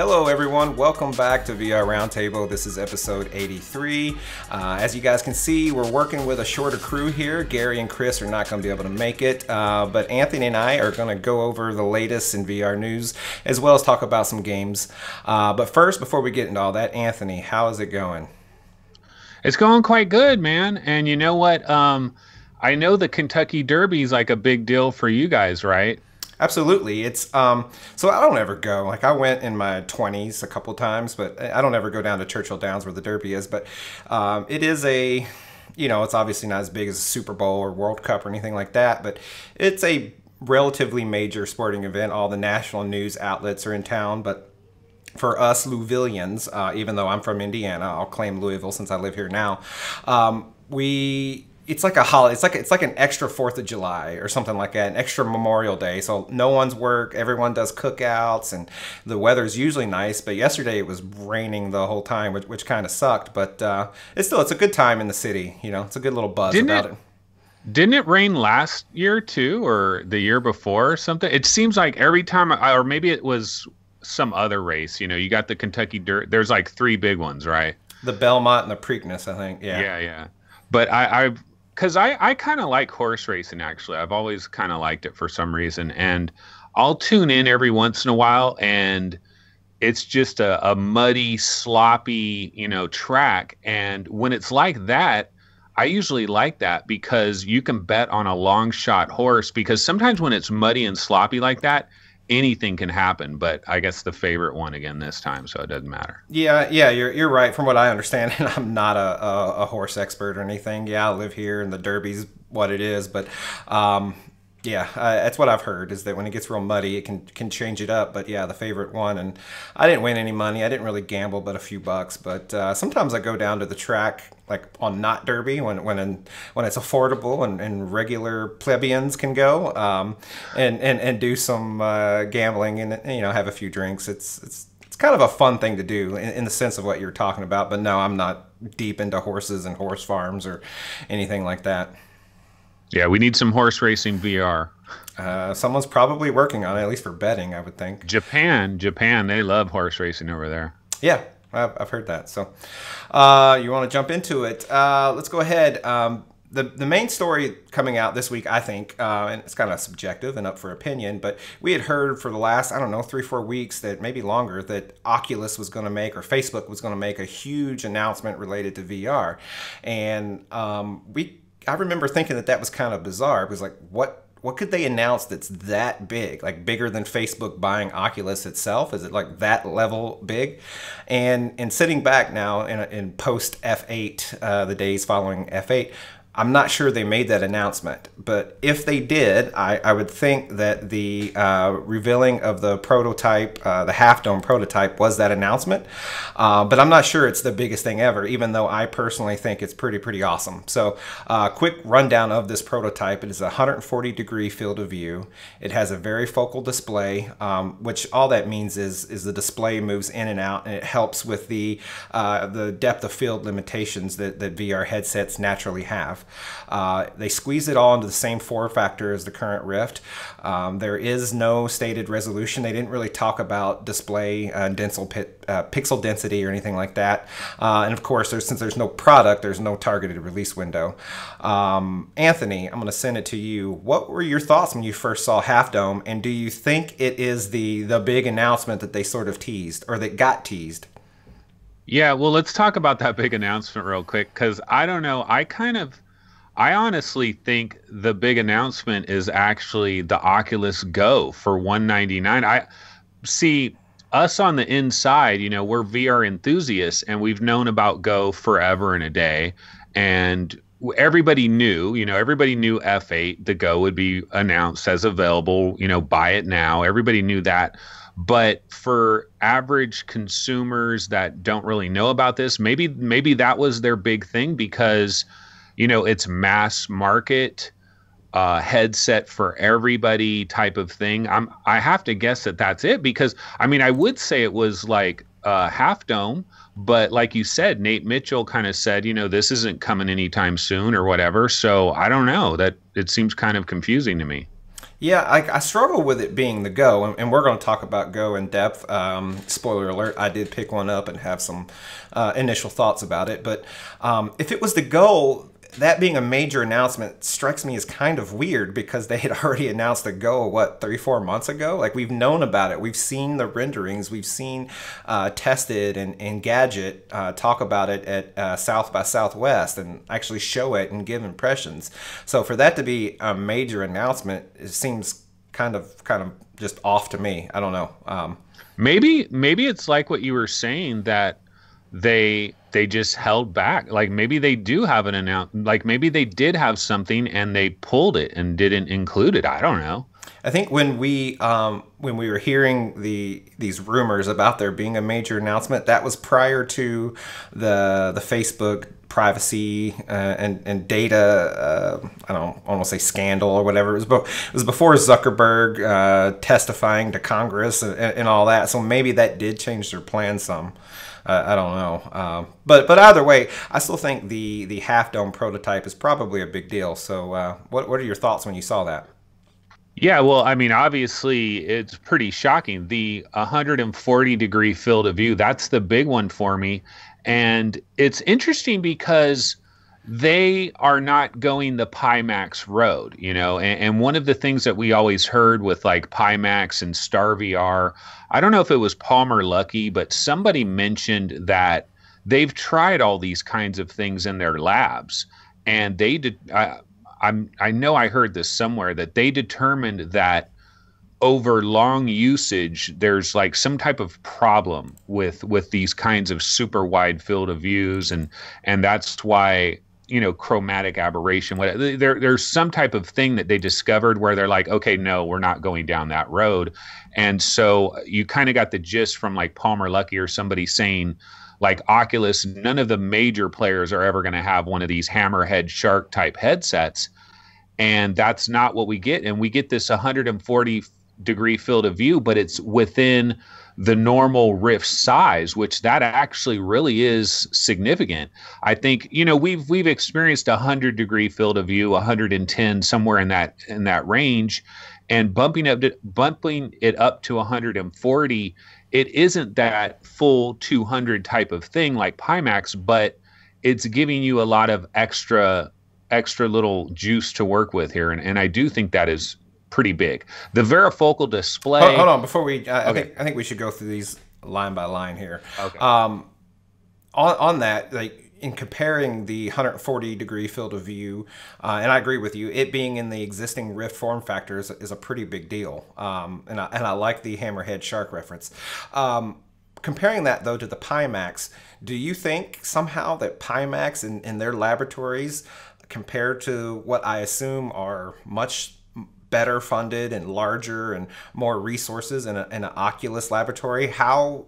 Hello everyone, welcome back to VR Roundtable. This is episode 83. As you guys can see, we're working with a shorter crew here. Gary and Chris are not going to be able to make it, but Anthony and I are going to go over the latest in VR news, as well as talk about some games. But first, before we get into all that, Anthony, how is it going? It's going quite good, man. And you know what? I know the Kentucky Derby is like a big deal for you guys, right? Absolutely. It's so I don't ever go. Like, I went in my 20s a couple times, but I don't ever go down to Churchill Downs where the Derby is. But it is a, it's obviously not as big as a Super Bowl or World Cup or anything like that, but it's a relatively major sporting event. All the national news outlets are in town, but for us Louisvillians, even though I'm from Indiana, I'll claim Louisville since I live here now. It's like a holiday. It's like an extra 4th of July or something like that, an extra Memorial Day. So no one's work. Everyone does cookouts, and the weather's usually nice. But yesterday it was raining the whole time, which kind of sucked. But it's a good time in the city. It's a good little buzz about it. Didn't it rain last year too, or the year before or something? It seems like every time, or maybe it was some other race. You got the Kentucky Dirt. There's like 3 big ones, right? The Belmont and the Preakness, I think. Yeah. Yeah. But because I kind of like horse racing, actually. I've always kind of liked it for some reason. And I'll tune in every once in a while, and it's just a muddy, sloppy, track. And when it's like that, I usually like that because you can bet on a long shot horse, because sometimes when it's muddy and sloppy like that, anything can happen. But I guess the favorite won again this time, so it doesn't matter. Yeah, you're right. From what I understand, and I'm not a horse expert or anything. Yeah, I live here, and the Derby's what it is. But that's what I've heard, is that when it gets real muddy, it can change it up. But yeah, the favorite won, and I didn't win any money. I didn't really gamble, but a few bucks. But sometimes I go down to the track, like on not Derby, when it's affordable and regular plebeians can go, and do some gambling and have a few drinks. It's kind of a fun thing to do in the sense of what you're talking about. But no, I'm not deep into horses and horse farms or anything like that. Yeah, we need some horse racing VR. Someone's probably working on it, at least for betting, I would think. Japan, they love horse racing over there. Yeah, I've heard that. So you want to jump into it? Let's go ahead. The main story coming out this week, I think, and it's kind of subjective and up for opinion, but we had heard for the last, 3-4 weeks, that maybe longer, that Oculus was going to make, or Facebook was going to make, a huge announcement related to VR. And I remember thinking that was kind of bizarre. It was like, what could they announce that's that big? Like, bigger than Facebook buying Oculus itself? Is it like that level big? And sitting back now in post F8, the days following F8, I'm not sure they made that announcement, but if they did, I would think that the revealing of the prototype, the Half Dome prototype, was that announcement. But I'm not sure it's the biggest thing ever, even though I personally think it's pretty awesome. So quick rundown of this prototype. It is a 140-degree field of view. It has a varifocal display, which all that means is the display moves in and out, and it helps with the depth of field limitations that VR headsets naturally have. They squeeze it all into the same form factor as the current Rift. There is no stated resolution. They didn't really talk about display pixel density or anything like that. And of course, since there's no product, there's no targeted release window. Anthony, I'm going to send it to you. What were your thoughts when you first saw Half Dome, and do you think it is the big announcement that they sort of teased, or that got teased? Yeah, well, let's talk about that big announcement real quick, because I don't know. I honestly think the big announcement is actually the Oculus Go for $199. I see us on the inside, we're VR enthusiasts, and we've known about Go forever and a day. And everybody knew F8, the Go would be announced as available, buy it now. Everybody knew that. But for average consumers that don't really know about this, maybe that was their big thing, because it's mass market headset for everybody type of thing. I have to guess that that's it, because I would say it was like Half Dome, but like you said, Nate Mitchell kind of said, this isn't coming anytime soon or whatever. So I don't know, that it seems kind of confusing to me. Yeah, I struggle with it being the Go, and we're going to talk about Go in depth. Spoiler alert, I did pick one up and have some initial thoughts about it. But if it was the Go, that being a major announcement strikes me as kind of weird because they had already announced the Go, what, 3-4 months ago? Like, we've known about it. We've seen the renderings. We've seen Tested and Gadget talk about it at South by Southwest and actually show it and give impressions. So for that to be a major announcement, it seems kind of just off to me. I don't know. Maybe it's like what you were saying, that they just held back. Like, maybe they do have an announcement. Like, maybe they did have something and they pulled it and didn't include it. I don't know. I think when we were hearing these rumors about there being a major announcement, that was prior to the Facebook privacy and data I don't want to say scandal or whatever. It was before Zuckerberg testifying to Congress and all that. So maybe that did change their plan some. I don't know. But either way, I still think the half dome prototype is probably a big deal. So what are your thoughts when you saw that? Yeah, well, I mean, obviously, it's pretty shocking. The 140-degree field of view, that's the big one for me. And it's interesting because they are not going the Pimax road, you know. And one of the things that we always heard with like Pimax and StarVR, I don't know if it was Palmer Luckey, but somebody mentioned that they've tried all these kinds of things in their labs, and they did. I know I heard this somewhere, that they determined that over long usage, there's like some type of problem with these kinds of super wide field of views, and that's why, you know, chromatic aberration. There's some type of thing that they discovered where they're like, okay, no, we're not going down that road. And so you kind of got the gist from like Palmer Luckey or somebody saying, like, Oculus, none of the major players are ever going to have one of these hammerhead shark type headsets. And that's not what we get. And we get this 140-degree field of view, but it's within the normal Rift size, which that actually really is significant. I think, you know, we've experienced a 100-degree field of view, 110, somewhere in that range, and bumping it up to 140. It isn't that full 200 type of thing like Pimax, but it's giving you a lot of extra little juice to work with here, and I do think that is pretty big. The Varifocal Display. Hold on, before we, okay. I think we should go through these line by line here. Okay. On that, like, in comparing the 140-degree field of view, and I agree with you, it being in the existing Rift form factor is a pretty big deal. And I like the hammerhead shark reference. Comparing that, though, to the Pimax, do you think somehow that Pimax in their laboratories, compared to what I assume are much better funded and larger and more resources in an Oculus laboratory, how...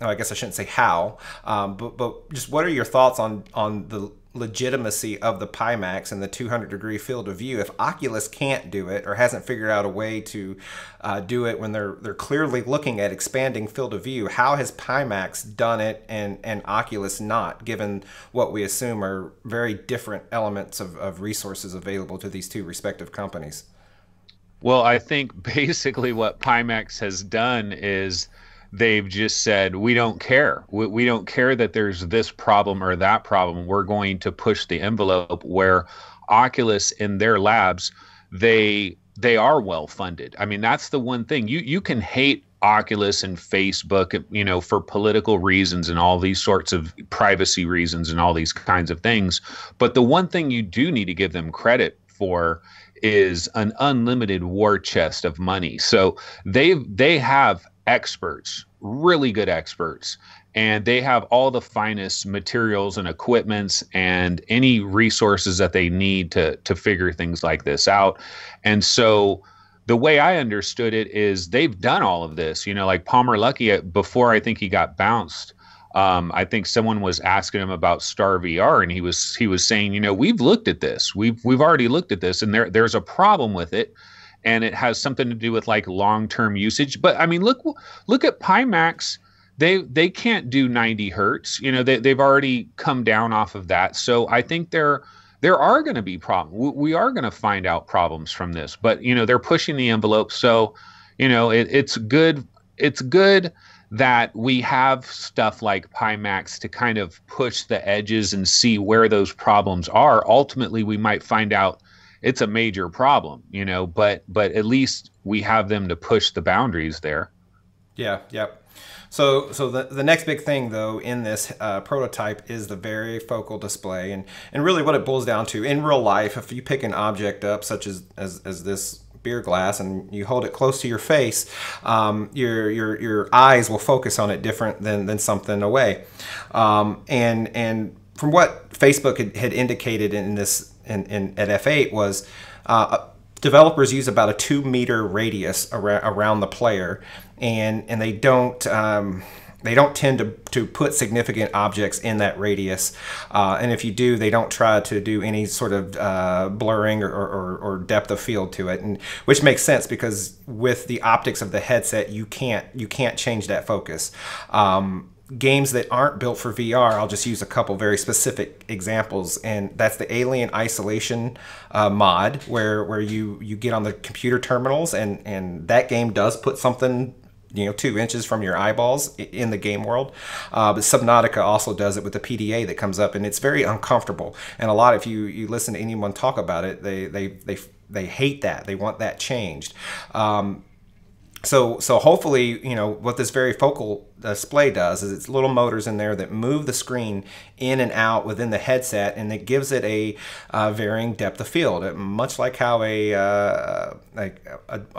I guess I shouldn't say how, but just what are your thoughts on the legitimacy of the Pimax and the 200-degree field of view? If Oculus can't do it or hasn't figured out a way to do it when they're clearly looking at expanding field of view, how has Pimax done it and Oculus not, given what we assume are very different elements of resources available to these two respective companies? Well, I think basically what Pimax has done is they've just said, we don't care. We don't care that there's this problem or that problem. We're going to push the envelope, where Oculus in their labs, they are well funded. I mean, that's the one thing. You can hate Oculus and Facebook, you know, for political reasons and all these sorts of privacy reasons and all these kinds of things. But the one thing you do need to give them credit for is an unlimited war chest of money. So they have experts, really good experts, and they have all the finest materials and equipments and any resources that they need to figure things like this out. And so the way I understood it is they've done all of this, you know, like Palmer Luckey, before I think he got bounced, I think someone was asking him about StarVR, and he was saying, you know, we've looked at this, we've already looked at this, and there's a problem with it. And it has something to do with like long-term usage. But I mean, look at Pimax. They can't do 90 hertz. You know, they've already come down off of that. So I think they're there are going to be problems. We are going to find out problems from this, but they're pushing the envelope. So, it's good. It's good that we have stuff like Pimax to kind of push the edges and see where those problems are. Ultimately, we might find out it's a major problem, but at least we have them to push the boundaries there. Yeah, yep. So the next big thing, though, in this prototype is the varifocal display. And really what it boils down to, in real life, if you pick an object up, such as this beer glass, and you hold it close to your face, your eyes will focus on it different than something away. And from what Facebook had indicated in this at F8 was developers use about a 2-meter radius around the player, and they don't tend to put significant objects in that radius, and if you do, they don't try to do any sort of blurring or depth of field to it, and which makes sense because with the optics of the headset, you can't change that focus. Games that aren't built for VR, I'll just use a couple very specific examples, and that's the Alien Isolation mod, where you get on the computer terminals, and that game does put something 2 inches from your eyeballs in the game world. But Subnautica also does it with the PDA that comes up, and it's very uncomfortable. And a lot, if you listen to anyone talk about it, they hate that. They want that changed. So hopefully, what this varifocal display does is it's little motors in there that move the screen in and out within the headset, and it gives it a varying depth of field, much like how a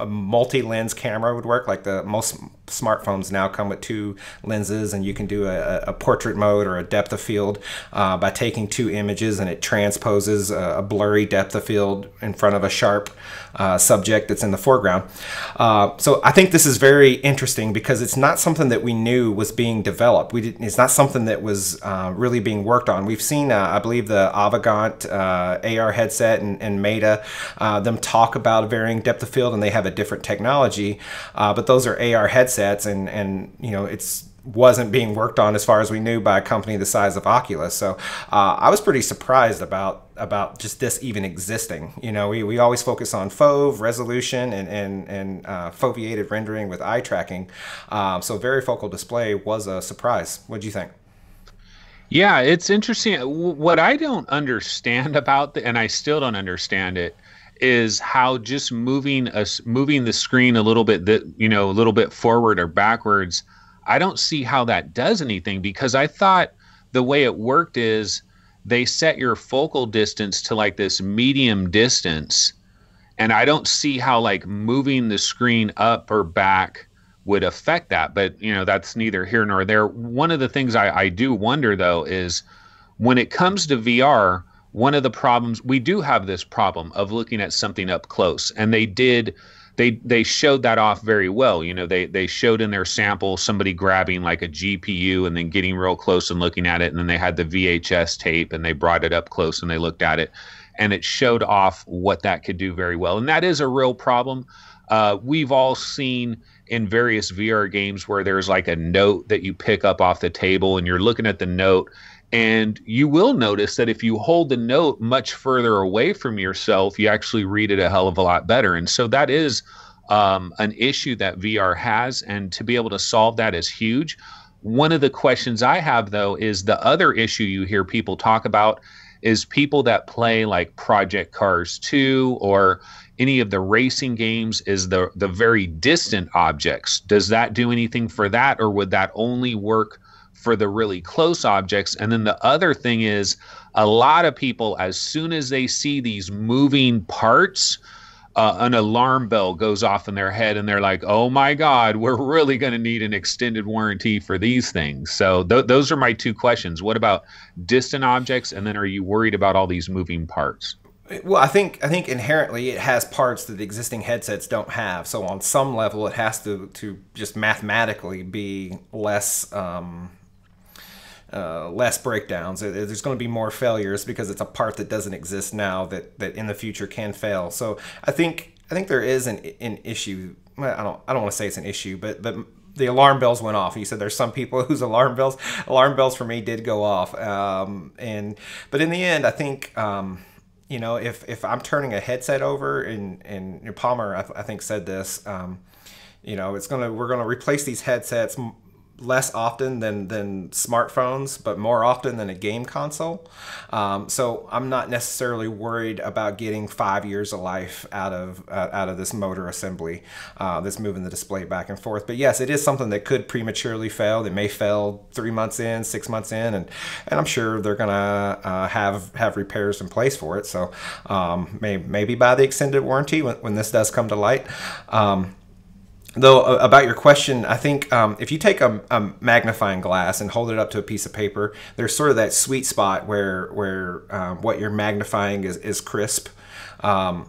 multi-lens camera would work. Like most smartphones now come with 2 lenses, and you can do a portrait mode or a depth of field by taking 2 images, and it transposes a blurry depth of field in front of a sharp subject that's in the foreground. So I think this is very interesting because it's not something that we knew was being developed. It's not something that was really being worked on. We've seen, I believe, the Avegant AR headset and Meta, them talk about varying depth of field, and they have a different technology, but those are AR headsets, and it's wasn't being worked on, as far as we knew, by a company the size of Oculus. So I was pretty surprised about just this even existing. We always focus on FOV resolution and foveated rendering with eye tracking. So varifocal display was a surprise. What do you think? Yeah, it's interesting. What I don't understand about and I still don't understand it, is how just moving the screen a little bit, a little bit forward or backwards, I don't see how that does anything, because I thought the way it worked is they set your focal distance to like this medium distance, and I don't see how like moving the screen up or back would affect that. But that's neither here nor there. One of the things I do wonder, though, is when it comes to VR, one of the problems, we do have this problem of looking at something up close, and they showed that off very well. They showed in their sample somebody grabbing like a GPU and then getting real close and looking at it, and then they had the VHS tape and they brought it up close and they looked at it, and it showed off what that could do very well. And that is a real problem. We've all seen in various VR games where there's like a note that you pick up off the table, and you're looking at the note, and you will notice that if you hold the note much further away from yourself, you actually read it a hell of a lot better. And so that is an issue that VR has, and to be able to solve that is huge. One of the questions I have, though, is the other issue you hear people talk about is people that play like Project Cars 2 or any of the racing games, is the very distant objects. Does that do anything for that, or would that only work for the really close objects? And then the other thing is, a lot of people, as soon as they see these moving parts, an alarm bell goes off in their head, and they're like, oh my God, we're really going to need an extended warranty for these things. So those are my 2 questions. What about distant objects? And then are you worried about all these moving parts? Well, I think inherently it has parts that existing headsets don't have. So on some level, it has to just mathematically be less breakdowns. There's going to be more failures because it's a part that doesn't exist now that in the future can fail. So I think there is an issue. Well, I don't want to say it's an issue, but the alarm bells went off. You said there's some people whose alarm bells for me did go off. But in the end, I think if I'm turning a headset over, and Palmer, I think, said this, we're gonna replace these headsets less often than smartphones, but more often than a game console. So I'm not necessarily worried about getting 5 years of life out of this motor assembly that's moving the display back and forth. But yes, it is something that could prematurely fail. It may fail 3 months in, 6 months in, and I'm sure they're gonna have repairs in place for it. So maybe by the extended warranty when this does come to light. Though, about your question, I think if you take a magnifying glass and hold it up to a piece of paper, there's sort of that sweet spot where what you're magnifying is crisp. What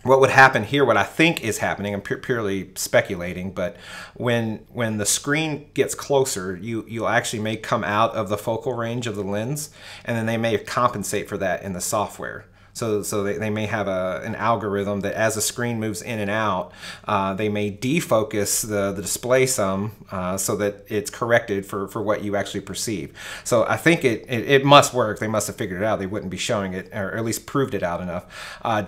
would happen here, what I think is happening, I'm purely speculating, but when the screen gets closer, you'll actually may come out of the focal range of the lens, and then they may compensate for that in the software. So they may have an algorithm that as the screen moves in and out, they may defocus the display some so that it's corrected for what you actually perceive. So I think it must work. They must have figured it out. They wouldn't be showing it, or at least proved it out enough.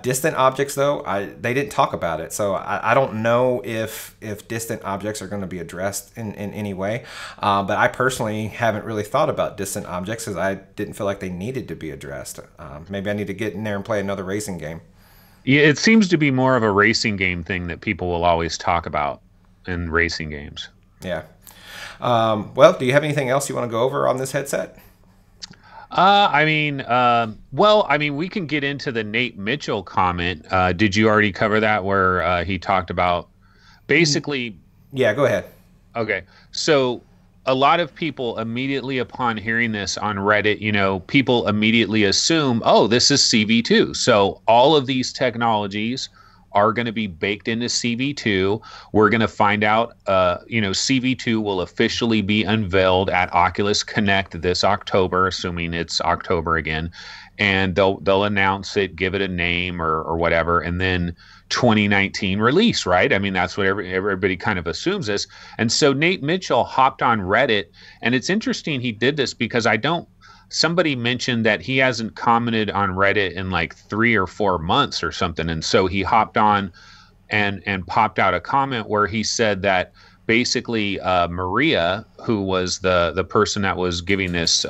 Distant objects, though, they didn't talk about it. So I don't know if distant objects are going to be addressed in any way. But I personally haven't really thought about distant objects because I didn't feel like they needed to be addressed. Maybe I need to get in there and play another racing game. Yeah, it seems to be more of a racing game thing that people will always talk about in racing games. Yeah. Well, do you have anything else you want to go over on this headset? We can get into the Nate Mitchell comment. Did you already cover that where he talked about basically... Yeah, go ahead. Okay. So a lot of people immediately upon hearing this on Reddit, people immediately assume, oh, this is CV2. So all of these technologies are going to be baked into CV2. We're going to find out, CV2 will officially be unveiled at Oculus Connect this October, assuming it's October again. And they'll announce it, give it a name or whatever, and then 2019 release, right? I mean, that's what everybody kind of assumes this. And so Nate Mitchell hopped on Reddit, and it's interesting he did this because somebody mentioned that he hasn't commented on Reddit in like 3 or 4 months or something. And so he hopped on and popped out a comment where he said that basically Maria, who was the person that was giving this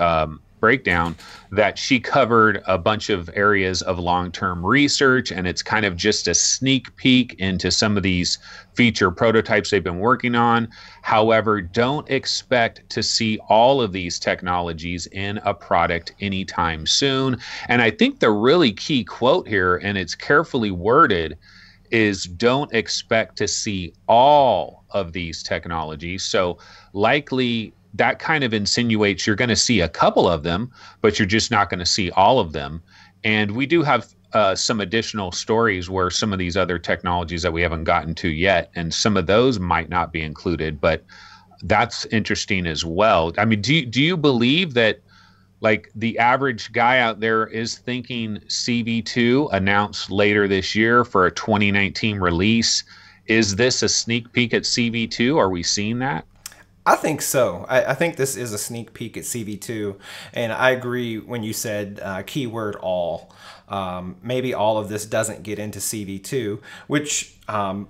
breakdown, that she covered a bunch of areas of long-term research, and it's kind of just a sneak peek into some of these feature prototypes they've been working on. However, don't expect to see all of these technologies in a product anytime soon. And I think the really key quote here, and it's carefully worded, is don't expect to see all of these technologies. So likely that kind of insinuates you're going to see a couple of them, but you're just not going to see all of them. And we do have some additional stories where some of these other technologies that we haven't gotten to yet, and some of those might not be included, but that's interesting as well. I mean, do you believe that like the average guy out there is thinking CV2 announced later this year for a 2019 release? Is this a sneak peek at CV2? Are we seeing that? I think so. I think this is a sneak peek at CV2, and I agree when you said keyword all. Maybe all of this doesn't get into CV2, which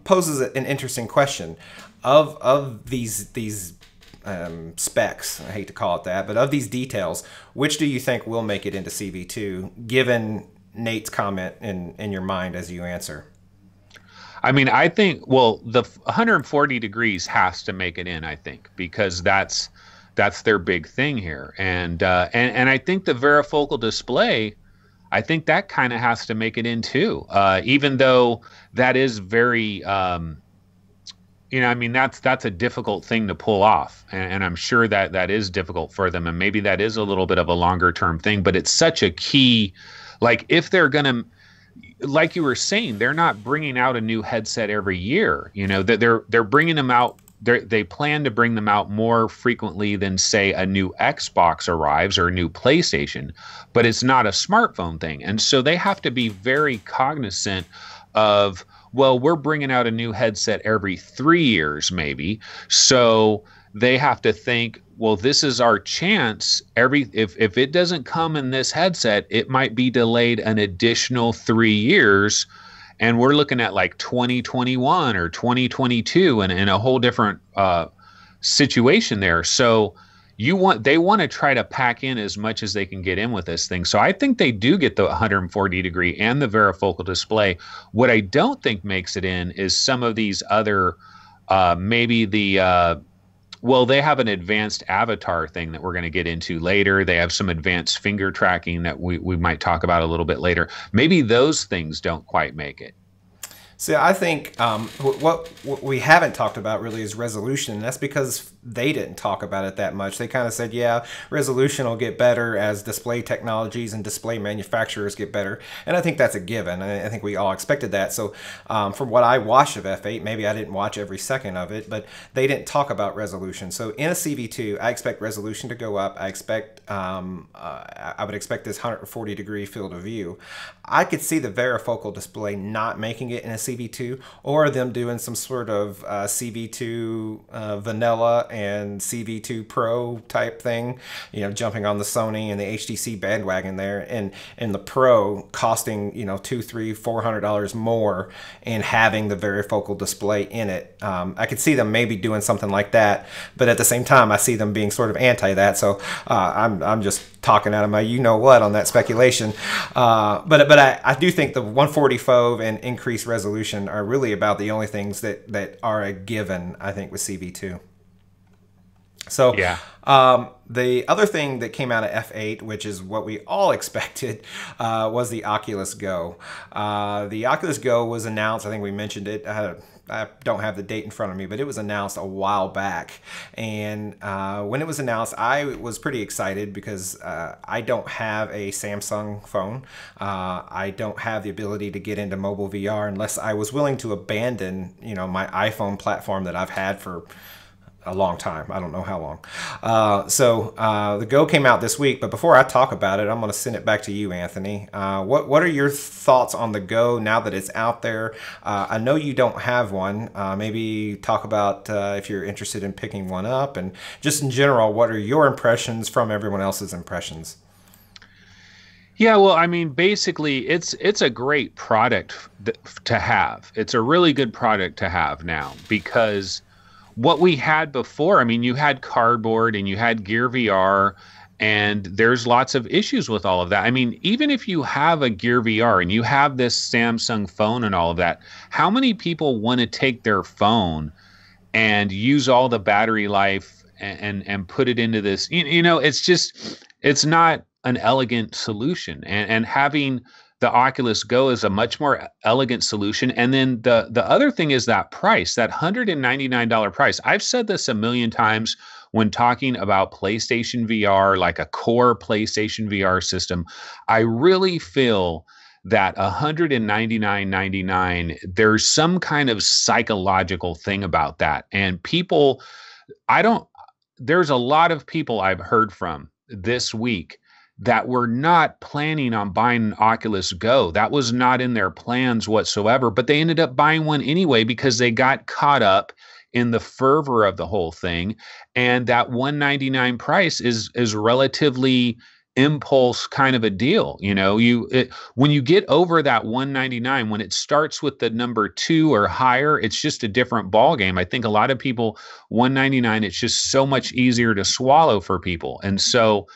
poses an interesting question. Of these specs, I hate to call it that, but of these details, which do you think will make it into CV2, given Nate's comment in your mind as you answer? I mean, I think, well, the 140 degrees has to make it in, I think, because that's their big thing here. And I think the Varifocal Display, I think that kind of has to make it in too, even though that is very, that's a difficult thing to pull off. And I'm sure that is difficult for them. And maybe that is a little bit of a longer term thing, but it's such a key, like if they're going to, like you were saying, they're not bringing out a new headset every year. They're bringing them out. They plan to bring them out more frequently than, say, a new Xbox arrives or a new PlayStation, but it's not a smartphone thing. And so they have to be very cognizant of, well, we're bringing out a new headset every 3 years, maybe. So they have to think, well, this is our chance. If it doesn't come in this headset, it might be delayed an additional 3 years, and we're looking at like 2021 or 2022, and a whole different situation there. So they want to try to pack in as much as they can get in with this thing. So I think they do get the 140 degree and the varifocal display. What I don't think makes it in is some of these other, maybe well, they have an advanced avatar thing that we're going to get into later. They have some advanced finger tracking that we might talk about a little bit later. Maybe those things don't quite make it. See, I think what we haven't talked about really is resolution. And that's because they didn't talk about it that much. They kind of said, yeah, resolution will get better as display technologies and display manufacturers get better. And I think that's a given. I think we all expected that. So from what I watched of F8, maybe I didn't watch every second of it, but they didn't talk about resolution. So in a CV2, I expect resolution to go up. I expect I would expect this 140 degree field of view. I could see the varifocal display not making it in a CV2, or them doing some sort of CV2 vanilla and CV2 Pro type thing, you know, jumping on the Sony and the HTC bandwagon there, and the Pro costing, you know, $200, $300, $400 more and having the varifocal display in it. I could see them maybe doing something like that, but at the same time, I see them being sort of anti that. So I'm just talking out of my you-know-what on that speculation. But I do think the 140 FOV and increased resolution are really about the only things that are a given, I think, with CV2. So yeah. The other thing that came out of F8, which is what we all expected, was the Oculus Go. The Oculus Go was announced, I think we mentioned it, I don't have the date in front of me, but it was announced a while back. And when it was announced, I was pretty excited because I don't have a Samsung phone. I don't have the ability to get into mobile VR unless I was willing to abandon, you know, my iPhone platform that I've had for a long time. I don't know how long. So the Go came out this week, but before I talk about it, I'm going to send it back to you, Anthony. What are your thoughts on the Go now that it's out there? I know you don't have one. Maybe talk about if you're interested in picking one up, and just in general, what are your impressions from everyone else's impressions? Yeah, well, I mean, basically, it's a great product to have. It's a really good product to have now, because what we had before, I mean, you had cardboard and you had Gear VR, and there's lots of issues with all of that. I mean, even if you have a Gear VR and you have this Samsung phone and all of that, how many people want to take their phone and use all the battery life and put it into this? You know, it's not an elegant solution. And having the Oculus Go is a much more elegant solution. And then the other thing is that price, that $199 price. I've said this a million times when talking about PlayStation VR, like a core PlayStation VR system. I really feel that $199.99, there's some kind of psychological thing about that. And people, there's a lot of people I've heard from this week that were not planning on buying an Oculus Go. That was not in their plans whatsoever, but they ended up buying one anyway because they got caught up in the fervor of the whole thing. And that $199 price is relatively impulse kind of a deal. You know, when you get over that $199, when it starts with the number 2 or higher, it's just a different ball game. I think a lot of people, $199, it's just so much easier to swallow for people. And so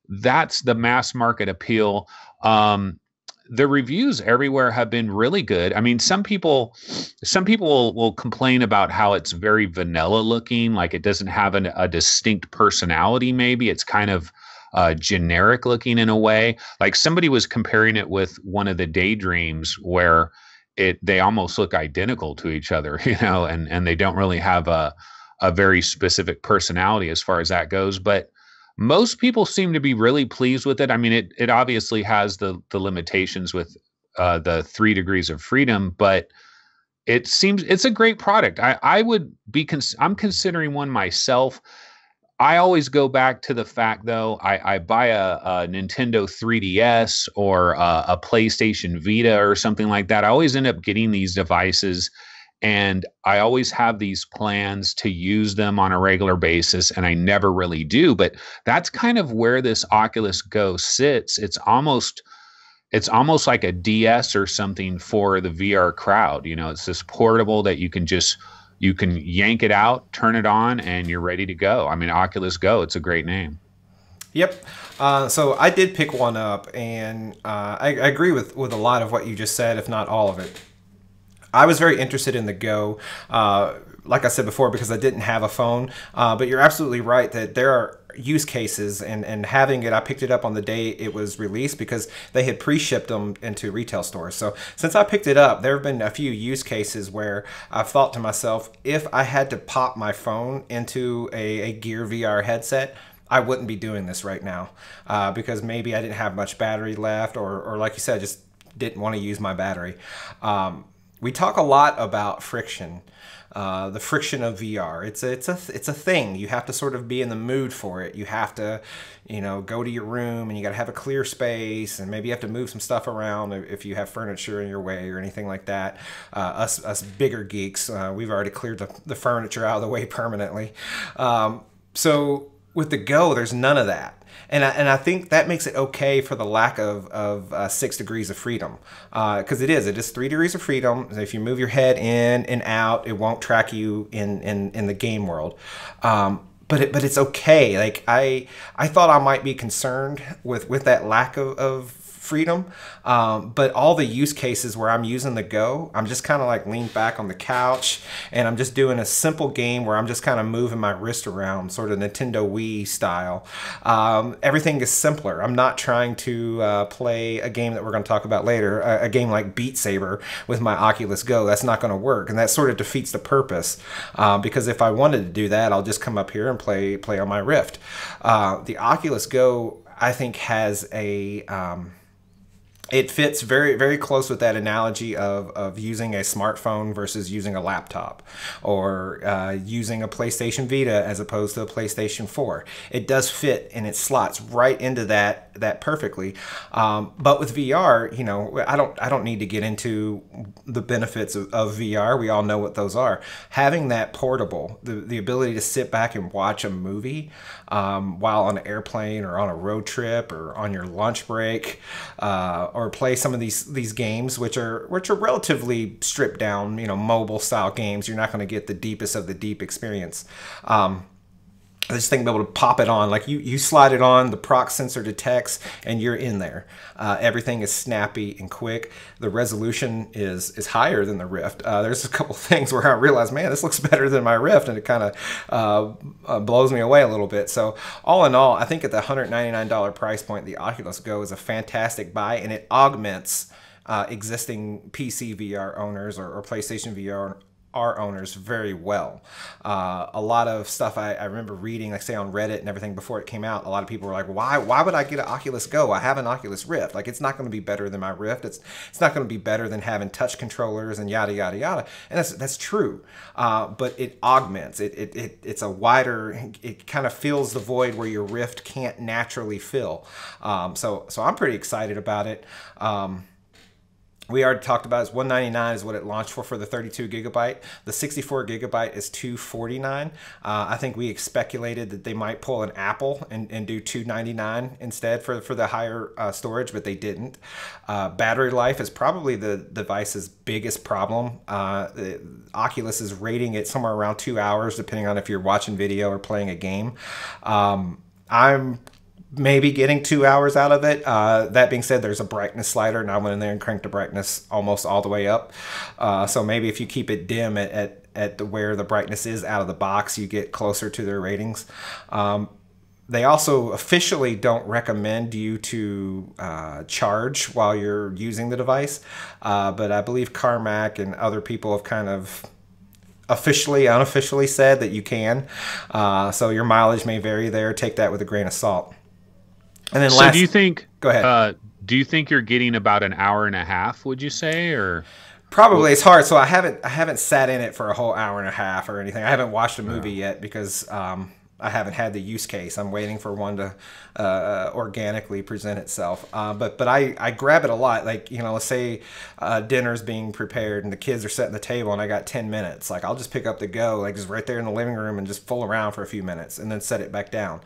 that's the mass market appeal. The reviews everywhere have been really good. I mean, some people will complain about how it's very vanilla looking, like it doesn't have a distinct personality. Maybe it's kind of generic looking in a way. Like somebody was comparing it with one of the Daydreams, where they almost look identical to each other, you know, and they don't really have a very specific personality as far as that goes. But most people seem to be really pleased with it. I mean, it obviously has the limitations with the 3 degrees of freedom, but it seems it's a great product. I'm considering one myself. I always go back to the fact, though, I buy a Nintendo 3DS or a PlayStation Vita or something like that. I always end up getting these devices, And I always have these plans to use them on a regular basis, and I never really do. But that's kind of where this Oculus Go sits. It's almost like a DS or something for the VR crowd. You know, it's this portable that you can yank it out, turn it on, and you're ready to go. I mean, Oculus Go, it's a great name. Yep. So I did pick one up, and I agree with a lot of what you just said, if not all of it. I was very interested in the Go, like I said before, because I didn't have a phone. But you're absolutely right that there are use cases, and having it, I picked it up on the day it was released because they had pre-shipped them into retail stores. So since I picked it up, there have been a few use cases where I've thought to myself, if I had to pop my phone into a Gear VR headset, I wouldn't be doing this right now because maybe I didn't have much battery left, or like you said, just didn't want to use my battery. We talk a lot about friction. The friction of VR. It's a thing. You have to sort of be in the mood for it. You have to, go to your room, and you got to have a clear space, and maybe you have to move some stuff around if you have furniture in your way or anything like that. Us bigger geeks, we've already cleared the furniture out of the way permanently. So with the Go, there's none of that. And I think that makes it okay for the lack of 6 degrees of freedom, because it is 3 degrees of freedom. If you move your head in and out, it won't track you in the game world. But it's okay. Like I thought I might be concerned with that lack of freedom, but all the use cases where I'm using the Go, I'm just kind of like leaned back on the couch, and I'm just doing a simple game where I'm just kind of moving my wrist around, sort of Nintendo Wii style. Everything is simpler. I'm not trying to play a game that we're going to talk about later, a game like BeatSaber with my Oculus Go. That's not going to work, and that sort of defeats the purpose, because if I wanted to do that, I'll just come up here and play on my Rift. The Oculus Go, I think, has it fits very, very close with that analogy of using a smartphone versus using a laptop, or using a PlayStation Vita as opposed to a PlayStation 4. It does fit, and it slots right into that perfectly. But with VR, I don't need to get into the benefits of VR. We all know what those are. Having that portable, the ability to sit back and watch a movie while on an airplane or on a road trip or on your lunch break, or play some of these games, which are relatively stripped down, mobile style games. You're not going to get the deepest of the deep experience. I just think being able to pop it on, like you slide it on, the prox sensor detects, and you're in there. Everything is snappy and quick. The resolution is higher than the Rift. There's a couple things where I realized, man, this looks better than my Rift, and it kind of blows me away a little bit. So all in all, I think at the $199 price point, the Oculus Go is a fantastic buy, and it augments existing PC VR owners or PlayStation VR owners very well. A lot of stuff I remember reading, like say on Reddit and everything before it came out, a lot of people were like, why would I get an Oculus Go? I have an Oculus Rift. Like, it's not going to be better than my Rift. It's not going to be better than having touch controllers and yada yada yada. And that's true. But it augments. It's a wider. It kind of fills the void where your Rift can't naturally fill. So I'm pretty excited about it. We already talked about it's $199 is what it launched for the 32 gigabyte. The 64 gigabyte is $249. I think we speculated that they might pull an Apple and do $299 instead for the higher storage, but they didn't. Battery life is probably the device's biggest problem. Oculus is rating it somewhere around 2 hours, depending on if you're watching video or playing a game. I'm maybe getting 2 hours out of it. That being said, there's a brightness slider, and I went in there and cranked the brightness almost all the way up. So maybe if you keep it dim at where the brightness is out of the box, you get closer to their ratings. They also officially don't recommend you to charge while you're using the device, but I believe Carmack and other people have kind of officially, unofficially said that you can. So your mileage may vary there. Take that with a grain of salt. And then so do you think? Go ahead. Do you think you're getting about an hour and a half? Would you say, or probably? It's hard. So I haven't sat in it for a whole hour and a half or anything. I haven't watched a movie yet because I I haven't had the use case. I'm waiting for one to organically present itself. But I grab it a lot. Like, you know, let's say dinner's being prepared and the kids are setting the table and I got 10 minutes. Like, I'll just pick up the Go, like just right there in the living room and just fool around for a few minutes and then set it back down.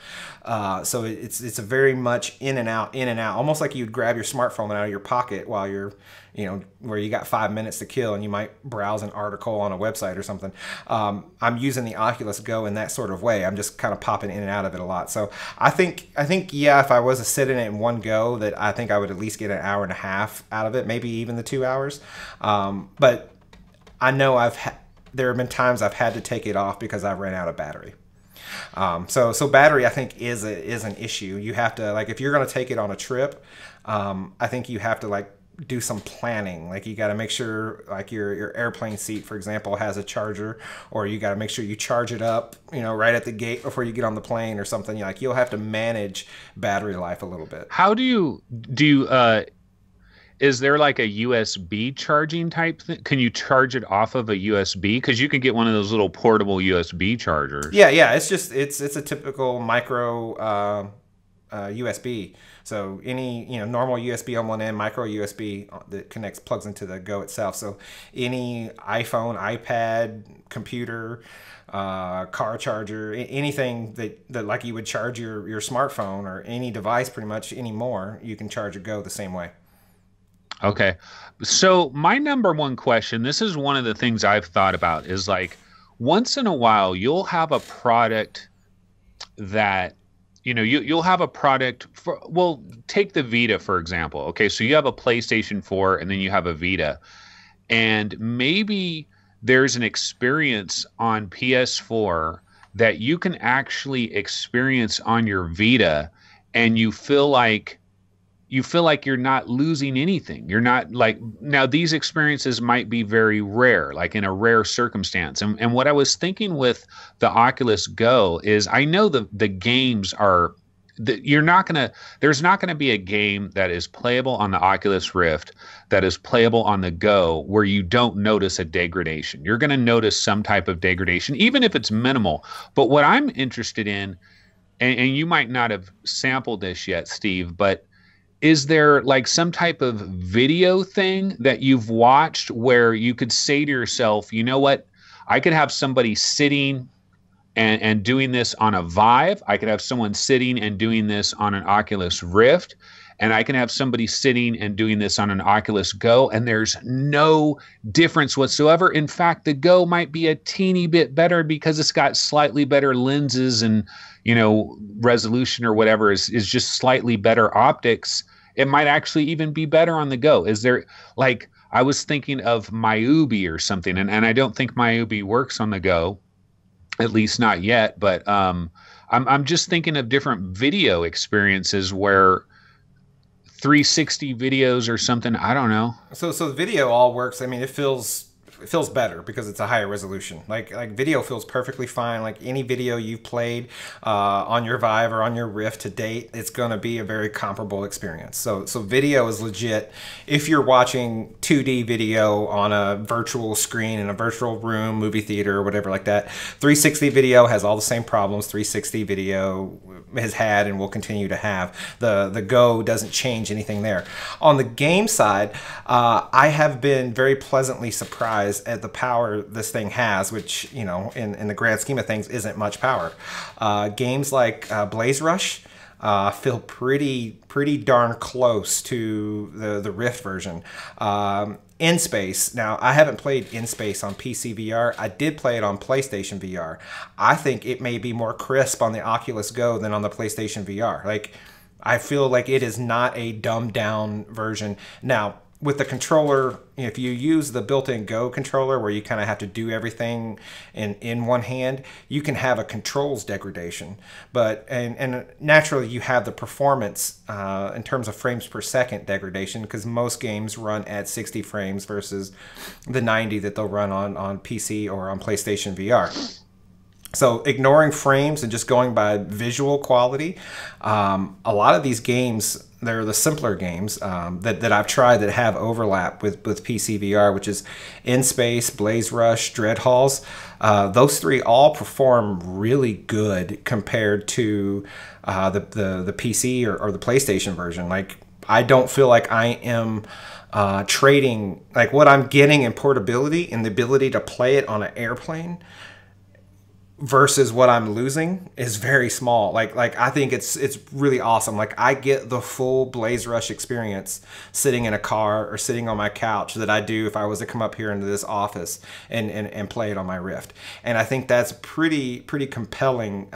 So it's a very much in and out, almost like you'd grab your smartphone out of your pocket while you're, you know, where you got 5 minutes to kill and you might browse an article on a website or something. I'm using the Oculus Go in that sort of way. I'm just kind of popping in and out of it a lot. So I think yeah, if I was to sit in it in one go, that I think I would at least get an hour and a half out of it, maybe even the 2 hours. But I know there have been times I've had to take it off because I ran out of battery. So battery, I think, is an issue. You have to, like, if you're going to take it on a trip, I think you have to, like, do some planning. Like, you got to make sure, like, your airplane seat, for example, has a charger, or you got to make sure you charge it up, you know, right at the gate before you get on the plane or something. Like, you'll have to manage battery life a little bit. How do you is there like a USB charging type thing? Can you charge it off of a USB? Because you can get one of those little portable USB chargers. Yeah. It's just it's a typical micro USB. So any, you know, normal USB on one end, micro USB that plugs into the Go itself. So any iPhone, iPad, computer, car charger, anything that like you would charge your smartphone or any device pretty much anymore, you can charge a Go the same way. Okay. So my number one question, this is one of the things I've thought about, is like, once in a while you'll have a product that, you know, you'll have a product for, well, take the Vita, for example. Okay, so you have a PlayStation 4 and then you have a Vita. And maybe there's an experience on PS4 that you can actually experience on your Vita, and you feel like you're not losing anything. You're not like, now these experiences might be very rare, like in a rare circumstance. And what I was thinking with the Oculus Go is, I know the games are, there's not gonna be a game that is playable on the Oculus Rift that is playable on the Go where you don't notice a degradation. You're gonna notice some type of degradation, even if it's minimal. But what I'm interested in, and you might not have sampled this yet, Steve, but is there like some type of video thing that you've watched where you could say to yourself, you know what, I could have somebody sitting and doing this on a Vive. I could have someone sitting and doing this on an Oculus Rift. And I can have somebody sitting and doing this on an Oculus Go, and there's no difference whatsoever. In fact, the Go might be a teeny bit better because it's got slightly better lenses and, you know, resolution or whatever is just slightly better optics. It might actually even be better on the Go. Is there, like, I was thinking of Myubi or something, and I don't think Myubi works on the Go, at least not yet. But I'm just thinking of different video experiences where 360 videos or something. I don't know. So the video all works. I mean, it feels better because it's a higher resolution. Like video feels perfectly fine. Like any video you've played on your Vive or on your Rift to date, it's going to be a very comparable experience. So video is legit. If you're watching 2D video on a virtual screen in a virtual room, movie theater, or whatever like that, 360 video has all the same problems 360 video has had and will continue to have. The Go doesn't change anything there. On the game side, I have been very pleasantly surprised at the power this thing has, which, you know, in the grand scheme of things isn't much power. Games like Blaze Rush feel pretty darn close to the Rift version. In Space, now I haven't played In Space on PC VR. I did play it on PlayStation VR. I think it may be more crisp on the Oculus Go than on the PlayStation VR. Like, I feel like it is not a dumbed down version. Now, with the controller, if you use the built-in Go controller where you kind of have to do everything in one hand, you can have a controls degradation. But and naturally you have the performance in terms of frames per second degradation, because most games run at 60 frames versus the 90 that they'll run on PC or on PlayStation VR. So ignoring frames and just going by visual quality, a lot of these games they're the simpler games that I've tried that have overlap with PC VR, which is In Space, Blaze Rush, Dread Halls. Those three all perform really good compared to the PC or the PlayStation version. Like, I don't feel like I am trading, like, what I'm getting in portability and the ability to play it on an airplane versus what I'm losing is very small. Like I think it's really awesome. Like, I get the full Blaze Rush experience sitting in a car or sitting on my couch that I do if I was to come up here into this office and play it on my Rift. And I think that's pretty compelling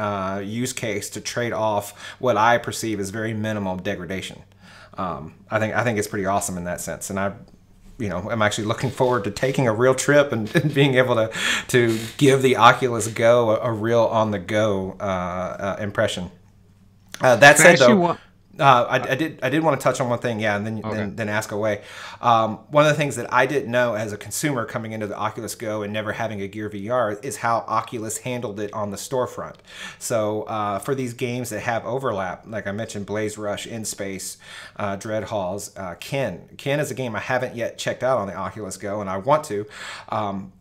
use case to trade off what I perceive as very minimal degradation. I think it's pretty awesome in that sense. And I'm actually looking forward to taking a real trip and being able to give the Oculus Go a real on-the-go impression. That said, though, I did want to touch on one thing, yeah, and then ask away. One of the things that I didn't know as a consumer coming into the Oculus Go and never having a Gear VR is how Oculus handled it on the storefront. So for these games that have overlap, like I mentioned, Blaze Rush, In Space, Dread Halls, Ken is a game I haven't yet checked out on the Oculus Go, and I want to.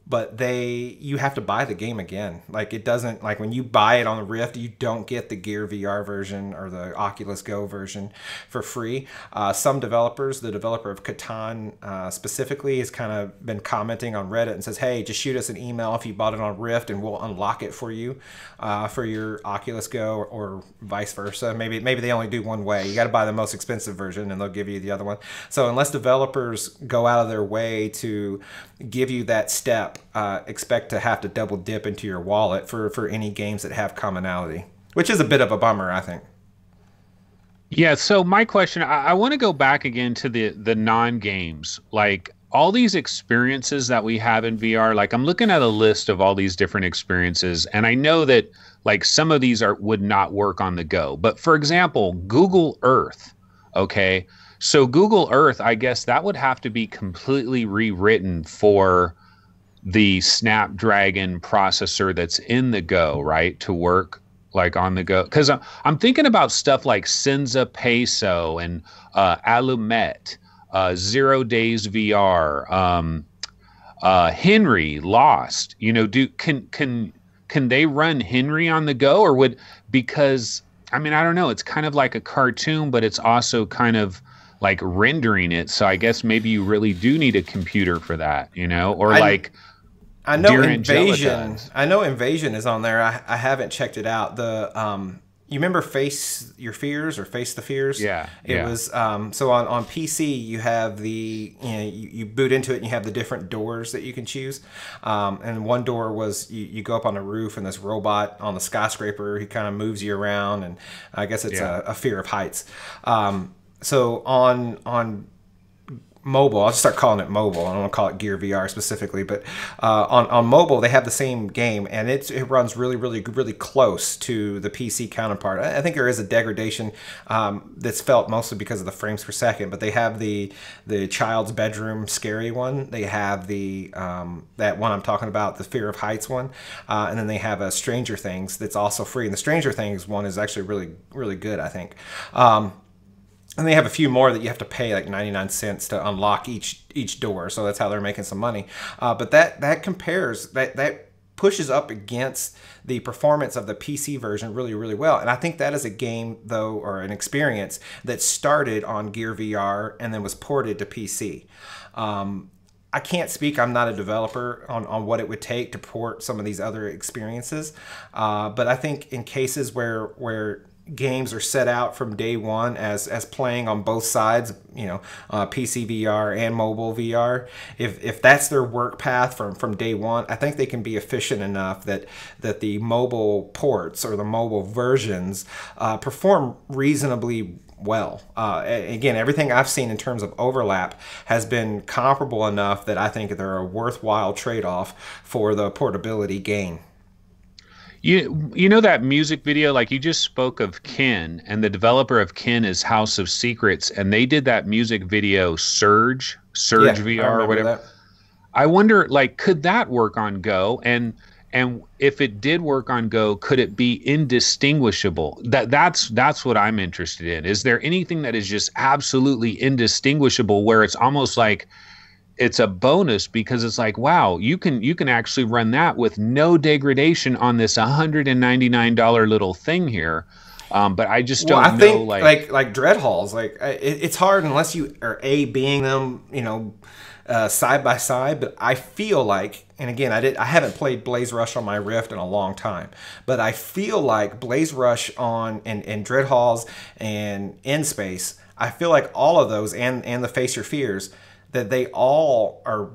But you have to buy the game again. Like, it doesn't, like, when you buy it on the Rift, you don't get the Gear VR version or the Oculus Go version for free. Some developers, the developer of Catan specifically, has kind of been commenting on Reddit and says, hey, just shoot us an email if you bought it on Rift and we'll unlock it for you for your Oculus Go, or vice versa. Maybe they only do one way. You got to buy the most expensive version and they'll give you the other one. So unless developers go out of their way to give you that step, expect to have to double dip into your wallet for any games that have commonality, which is a bit of a bummer, I think. Yeah, so my question, I want to go back again to the non-games. Like, all these experiences that we have in VR, like, I'm looking at a list of all these different experiences, and I know that, like, some of these would not work on the go. But for example, Google Earth, okay? So Google Earth, I guess that would have to be completely rewritten for the Snapdragon processor that's in the Go, right, to work like on the go. Because I'm thinking about stuff like Senza Peso and Alumet, 0 Days VR, Henry Lost. You know, can they run Henry on the go, or because I mean, I don't know. It's kind of like a cartoon, but it's also kind of like rendering it. So I guess maybe you really do need a computer for that, you know, or I know Invasion. I know Invasion is on there. I haven't checked it out. You remember Face Your Fears or Face the Fears? Yeah. It was so on PC you have you boot into it and you have the different doors that you can choose. And one door was you go up on the roof and this robot on the skyscraper, he kind of moves you around, and I guess it's a fear of heights. So on mobile, I'll just start calling it mobile. I don't want to call it Gear VR specifically, but on mobile they have the same game, and it runs really close to the PC counterpart. I think there is a degradation that's felt mostly because of the frames per second, but they have the child's bedroom scary one. They have the that one I'm talking about, the Fear of Heights one, and then they have a Stranger Things that's also free. And the Stranger Things one is actually really good, I think. And they have a few more that you have to pay like 99 cents to unlock each door. So that's how they're making some money. But that compares, that pushes up against the performance of the PC version really well. And I think that is a game, though, or an experience that started on Gear VR and then was ported to PC. I can't speak, I'm not a developer, on what it would take to port some of these other experiences. But I think in cases where games are set out from day one as playing on both sides, you know, PC VR and mobile VR, if that's their work path from day one, I think they can be efficient enough that the mobile ports or the mobile versions perform reasonably well. Again, everything I've seen in terms of overlap has been comparable enough that I think they're a worthwhile trade-off for the portability gain. You know that music video, like you just spoke of Ken, and the developer of Ken is House of Secrets, and they did that music video Surge VR or whatever. That. I wonder, like, could that work on Go? And And if it did work on Go, could it be indistinguishable? That's what I'm interested in. Is there anything that is just absolutely indistinguishable where it's almost like it's a bonus because it's like, wow, you can actually run that with no degradation on this $199 little thing here. But I just don't know. Think like Dread Halls, it's hard unless you are being them, side by side. But I feel like, and again, I haven't played Blaze Rush on my Rift in a long time, but I feel like Blaze Rush on and Dread Halls and In Space, I feel like all of those and the Face Your Fears, that they all are.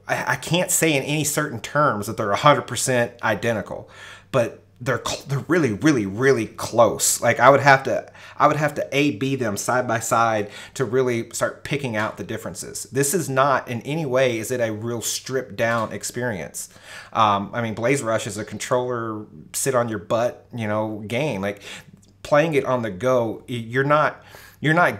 I can't say in any certain terms that they're 100% identical, but they're really, really, really close. Like I would have to A/B them side by side to really start picking out the differences. This is not in any way is it a real stripped down experience. I mean, Blaze Rush is a controller sit on your butt, game. Like playing it on the go, you're not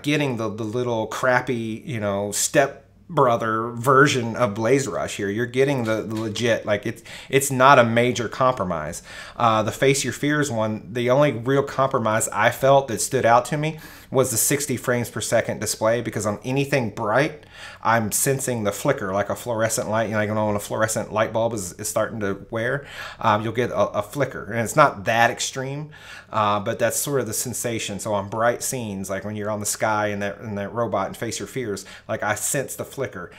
getting the little crappy, step brother version of Blaze Rush here. You're getting the legit, like it's not a major compromise. The Face Your Fears one, the only real compromise I felt that stood out to me was the 60 frames per second display, because on anything bright, I'm sensing the flicker like a fluorescent light. When a fluorescent light bulb is starting to wear, you'll get a flicker. And it's not that extreme, but that's sort of the sensation. So on bright scenes, like when you're on the sky and that robot and Face Your Fears, like I sense the flicker.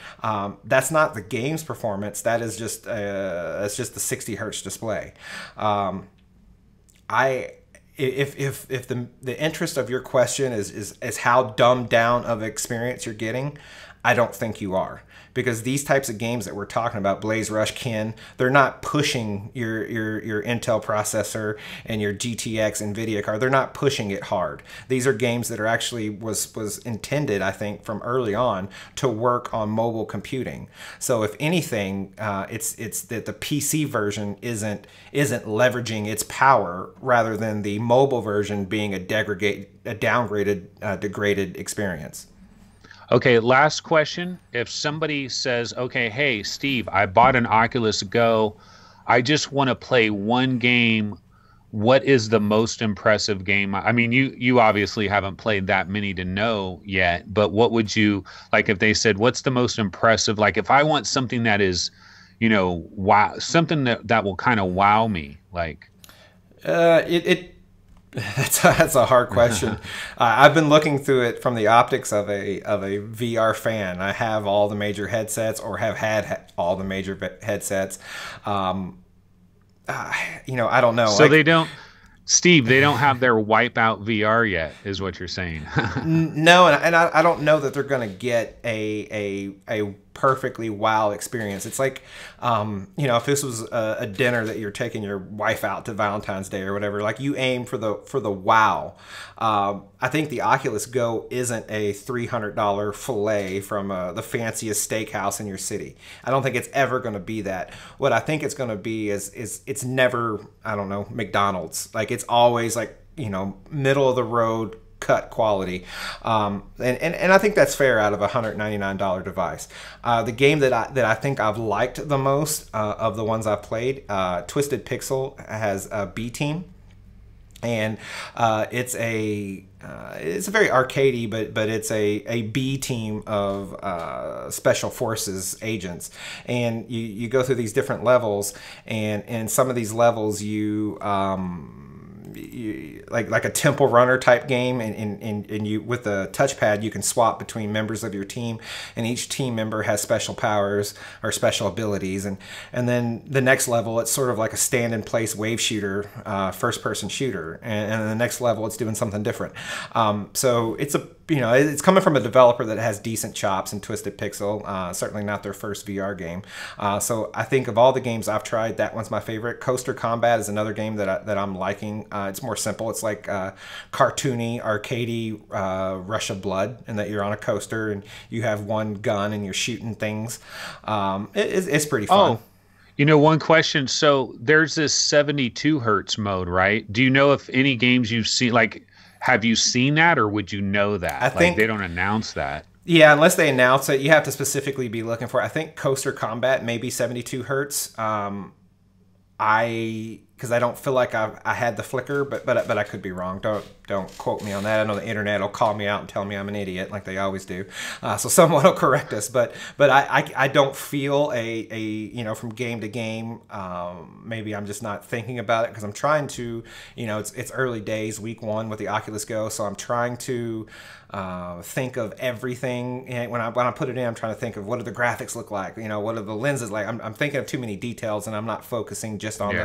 That's not the game's performance. That is just that's just the 60 hertz display. If the interest of your question is how dumbed down of experience you're getting, I don't think you are, because these types of games that we're talking about, Blaze Rush, Ken, they're not pushing your Intel processor and your GTX NVIDIA card. They're not pushing it hard. These are games that are actually was intended, I think, from early on to work on mobile computing. So if anything, it's that the PC version isn't leveraging its power, rather than the mobile version being a downgraded, degraded experience. Okay, last question. If somebody says, okay, hey, Steve, I bought an Oculus Go. I just want to play one game. What is the most impressive game? I mean, you obviously haven't played that many to know yet, but what would you, like if they said, what's the most impressive? Like if I want something that is, wow, something that will kind of wow me, like. That's a hard question. I've been looking through it from the optics of a VR fan. I have all the major headsets, or have had all the major headsets. I don't know. So they don't, Steve, they don't have their Wipeout VR yet, is what you're saying. No, and I don't know that they're going to get a perfectly wow experience. It's like, if this was a dinner that you're taking your wife out to Valentine's Day or whatever, like you aim for the wow. I think the Oculus Go isn't a $300 fillet from the fanciest steakhouse in your city. I don't think it's ever going to be that. What I think it's going to be is it's never, I don't know, McDonald's. Like it's always like, middle of the road cut quality, and I think that's fair out of a $199 device. The game that I think I've liked the most of the ones I've played, Twisted Pixel, has a B Team, and it's a very arcadey, but it's a B team of special forces agents, and you go through these different levels, and in some of these levels you like a temple runner type game, and you with the touchpad you can swap between members of your team, and each team member has special powers or special abilities, and then the next level it's sort of like a stand in place wave shooter, first person shooter, and the next level it's doing something different. So it's it's coming from a developer that has decent chops in Twisted Pixel, certainly not their first VR game. So I think of all the games I've tried, that one's my favorite. Coaster Combat is another game that I'm liking. It's more simple. It's like cartoony, arcadey Rush of Blood, and that you're on a coaster and you have one gun and you're shooting things. It's pretty fun. Oh, one question. So there's this 72 hertz mode, right? Do you know if any games you've seen, like, have you seen that, or would you know that? I think they don't announce that. Yeah, unless they announce it, you have to specifically be looking for it. I think Coaster Combat may be 72 hertz. because I don't feel like I had the flicker, but I could be wrong. Don't quote me on that. I know the internet will call me out and tell me I'm an idiot, like they always do. So someone will correct us. But I don't feel from game to game. Maybe I'm just not thinking about it because I'm trying to. It's early days, week 1 with the Oculus Go, so I'm trying to think of everything. And when I put it in, I'm trying to think of what do the graphics look like. What are the lenses like? I'm thinking of too many details, and I'm not focusing just on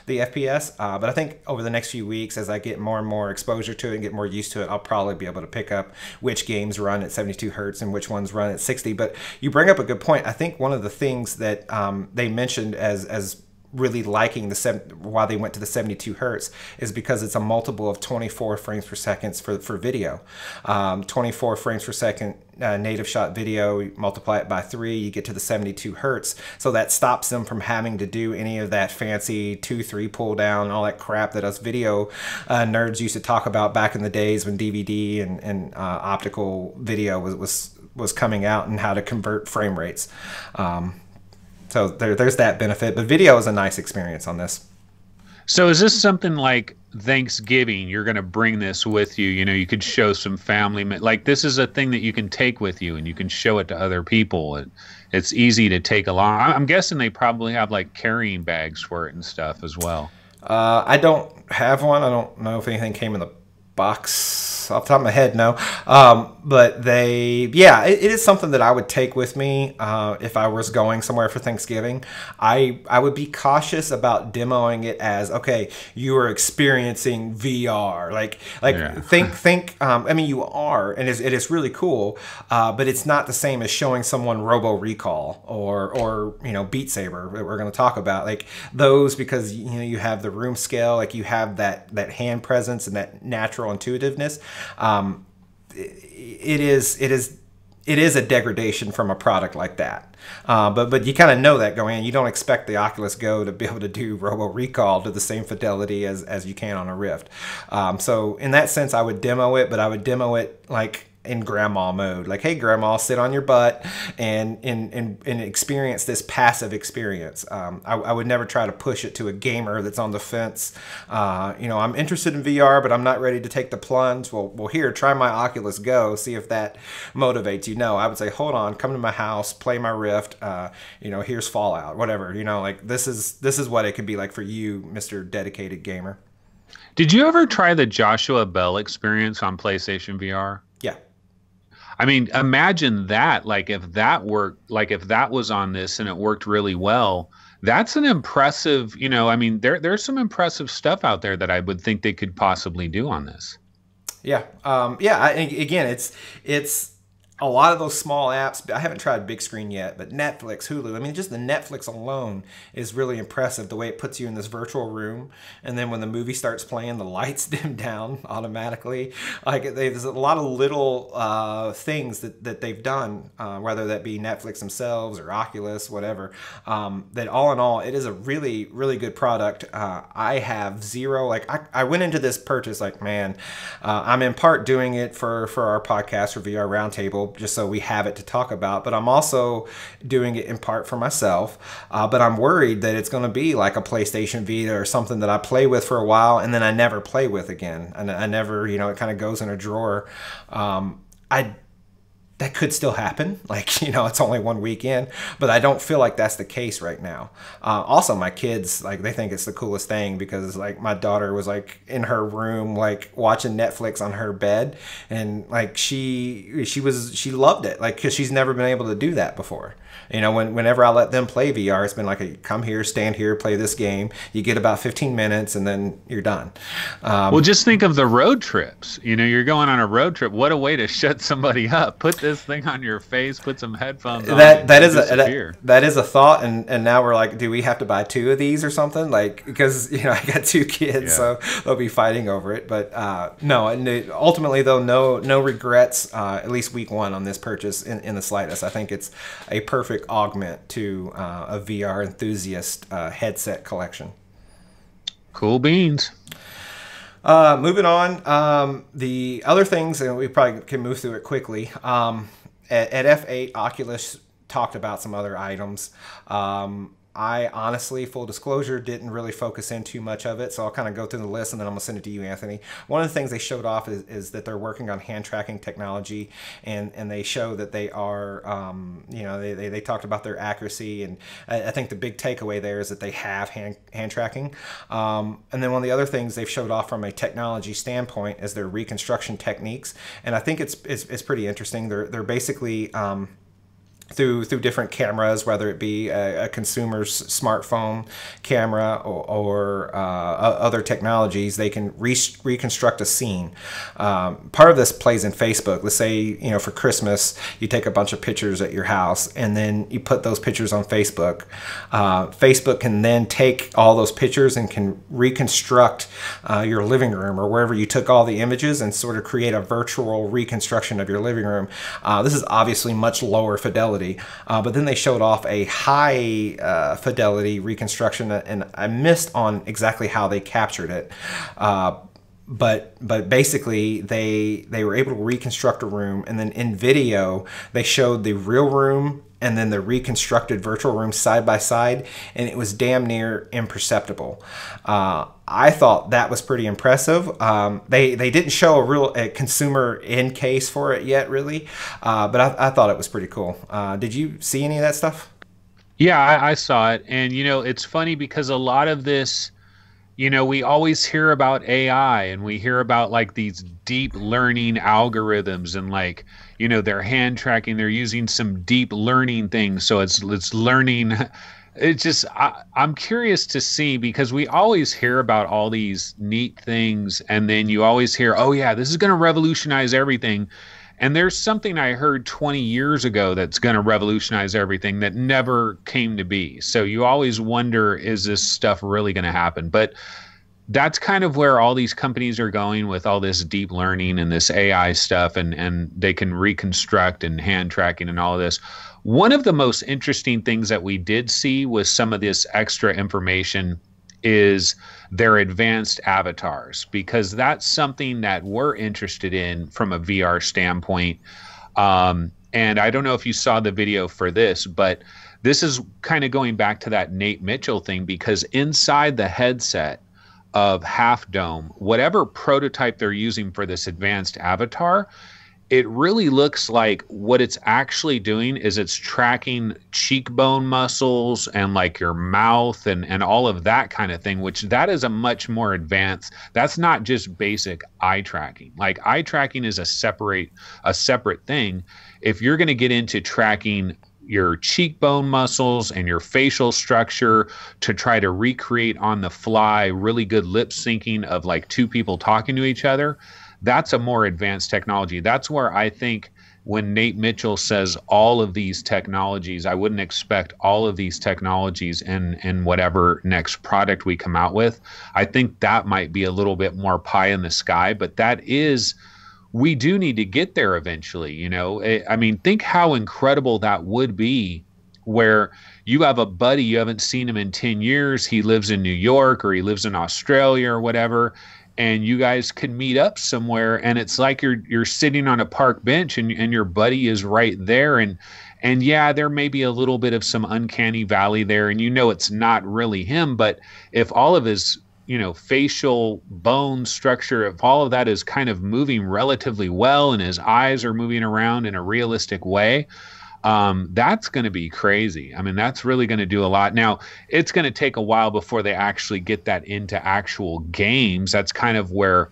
the FPS. But I think over the next few weeks, as I get more and more exposure to it and get more used to it, I'll probably be able to pick up which games run at 72 hertz and which ones run at 60. But you bring up a good point. I think one of the things that they mentioned as really liking why they went to the 72 hertz is because it's a multiple of 24 frames per second for video. 24 frames per second native shot video, you multiply it by 3, you get to the 72 hertz. So that stops them from having to do any of that fancy 2-3 pull down, all that crap that us video nerds used to talk about back in the days when DVD and optical video was coming out, and how to convert frame rates. So there's that benefit, but video is a nice experience on this. So is this something like Thanksgiving? You're going to bring this with you. You could show some family. Like, this is a thing that you can take with you and you can show it to other people. It's easy to take along. I'm guessing they probably have like carrying bags for it and stuff as well. I don't have one. I don't know if anything came in the box off the top of my head, no. But it is something that I would take with me if I was going somewhere for Thanksgiving. I would be cautious about demoing it as, okay, you are experiencing VR. Think. I mean, you are, and it is really cool. But it's not the same as showing someone Robo Recall or BeatSaber that we're going to talk about. Like those, because you have the room scale, like you have that hand presence and that natural intuitiveness. It is a degradation from a product like that. But you kind of know that going in. You don't expect the Oculus Go to be able to do Robo Recall to the same fidelity as you can on a Rift. So in that sense, I would demo it, but I would demo it like in grandma mode. Like, hey, grandma, sit on your butt and experience this passive experience. I would never try to push it to a gamer that's on the fence. I'm interested in VR, but I'm not ready to take the plunge. Well, here, try my Oculus Go, see if that motivates you. No, I would say, hold on, come to my house, play my Rift. Here's Fallout, whatever. Like this is what it could be like for you, Mr. Dedicated Gamer. Did you ever try the Joshua Bell experience on PlayStation VR? Yeah. I mean, imagine that, like if that worked, like if that was on this and it worked really well, that's an impressive, there's some impressive stuff out there that I would think they could possibly do on this. Yeah. Again, it's a lot of those small apps. I haven't tried big screen yet, but Netflix, Hulu. I mean, just the Netflix alone is really impressive. The way it puts you in this virtual room, and then when the movie starts playing, the lights dim down automatically. Like there's a lot of little things that they've done, whether that be Netflix themselves or Oculus, whatever. That all in all, it is a really, really good product. I have zero. Like I went into this purchase like, man, I'm in part doing it for our podcast for VR Roundtable, just so we have it to talk about, but I'm also doing it in part for myself. But I'm worried that it's going to be like a PlayStation Vita or something that I play with for a while and then I never play with again. And I never, it kind of goes in a drawer. That could still happen. Like, it's only one weekend, but I don't feel like that's the case right now. Also, my kids, like, they think it's the coolest thing because, like, my daughter was, like, in her room, like, watching Netflix on her bed. And, like, she loved it, like, because she's never been able to do that before. Whenever I let them play VR, it's been like, come here, stand here, play this game. You get about 15 minutes and then you're done. Well, just think of the road trips. You're going on a road trip. What a way to shut somebody up. Put this thing on your face, put some headphones on. That is a thought. And now we're like, do we have to buy 2 of these or something? Like, because, I got 2 kids, so they'll be fighting over it. But no, and ultimately, though, no regrets, at least week 1 on this purchase in the slightest. I think it's a perfect augment to a VR enthusiast headset collection. Cool beans. Moving on, the other things, and we probably can move through it quickly. At F8, Oculus talked about some other items. I honestly, full disclosure, didn't really focus in too much of it. So I'll kind of go through the list and then I'm going to send it to you, Anthony. One of the things they showed off is that they're working on hand tracking technology, and they show that they are, they talked about their accuracy. And I think the big takeaway there is that they have hand tracking. And then one of the other things they've showed off from a technology standpoint is their reconstruction techniques. And I think it's pretty interesting. They're basically, through different cameras, whether it be a consumer's smartphone camera or other technologies, they can reconstruct a scene. Part of this plays in Facebook. Let's say, for Christmas, you take a bunch of pictures at your house and then you put those pictures on Facebook. Facebook can then take all those pictures and can reconstruct your living room or wherever you took all the images and sort of create a virtual reconstruction of your living room. This is obviously much lower fidelity. But then they showed off a high fidelity reconstruction, and I missed on exactly how they captured it. But basically they were able to reconstruct a room, and then in video they showed the real room and then the reconstructed virtual room side by side, and it was damn near imperceptible. I thought that was pretty impressive. They didn't show a consumer end case for it yet, really, but I thought it was pretty cool. Did you see any of that stuff? Yeah, I saw it, and it's funny because a lot of this, we always hear about AI and we hear about like these deep learning algorithms and like, they're hand tracking, they're using some deep learning things. So it's learning. It's just, I'm curious to see, because we always hear about all these neat things. And then you always hear, oh yeah, this is going to revolutionize everything. And there's something I heard 20 years ago that's going to revolutionize everything that never came to be. So you always wonder, is this stuff really going to happen? But that's kind of where all these companies are going with all this deep learning and this AI stuff, and they can reconstruct and hand tracking and all of this. One of the most interesting things that we did see with some of this extra information is their advanced avatars, because that's something that we're interested in from a VR standpoint. And I don't know if you saw the video for this, but this is kind of going back to that Nate Mitchell thing, because inside the headset of Half Dome, whatever prototype they're using for this advanced avatar, it really looks like what it's actually doing is it's tracking cheekbone muscles and like your mouth and all of that kind of thing, which that is a much more advanced, that's not just basic eye tracking. Like eye tracking is a separate thing. If you're going to get into tracking your cheekbone muscles and your facial structure to try to recreate on the fly really good lip syncing of like two people talking to each other, that's a more advanced technology. That's where I think when Nate Mitchell says all of these technologies, I wouldn't expect all of these technologies in whatever next product we come out with. I think that might be a little bit more pie in the sky, but that is, we do need to get there eventually. I mean, think how incredible that would be, where you have a buddy, you haven't seen him in 10 years. He lives in New York or he lives in Australia or whatever. And you guys could meet up somewhere, and it's like you're sitting on a park bench and your buddy is right there. And yeah, there may be a little bit of some uncanny valley there, and it's not really him. But if all of his facial bone structure, if all of that is kind of moving relatively well and his eyes are moving around in a realistic way, that's going to be crazy. I mean, that's really going to do a lot. Now, it's going to take a while before they actually get that into actual games. That's kind of where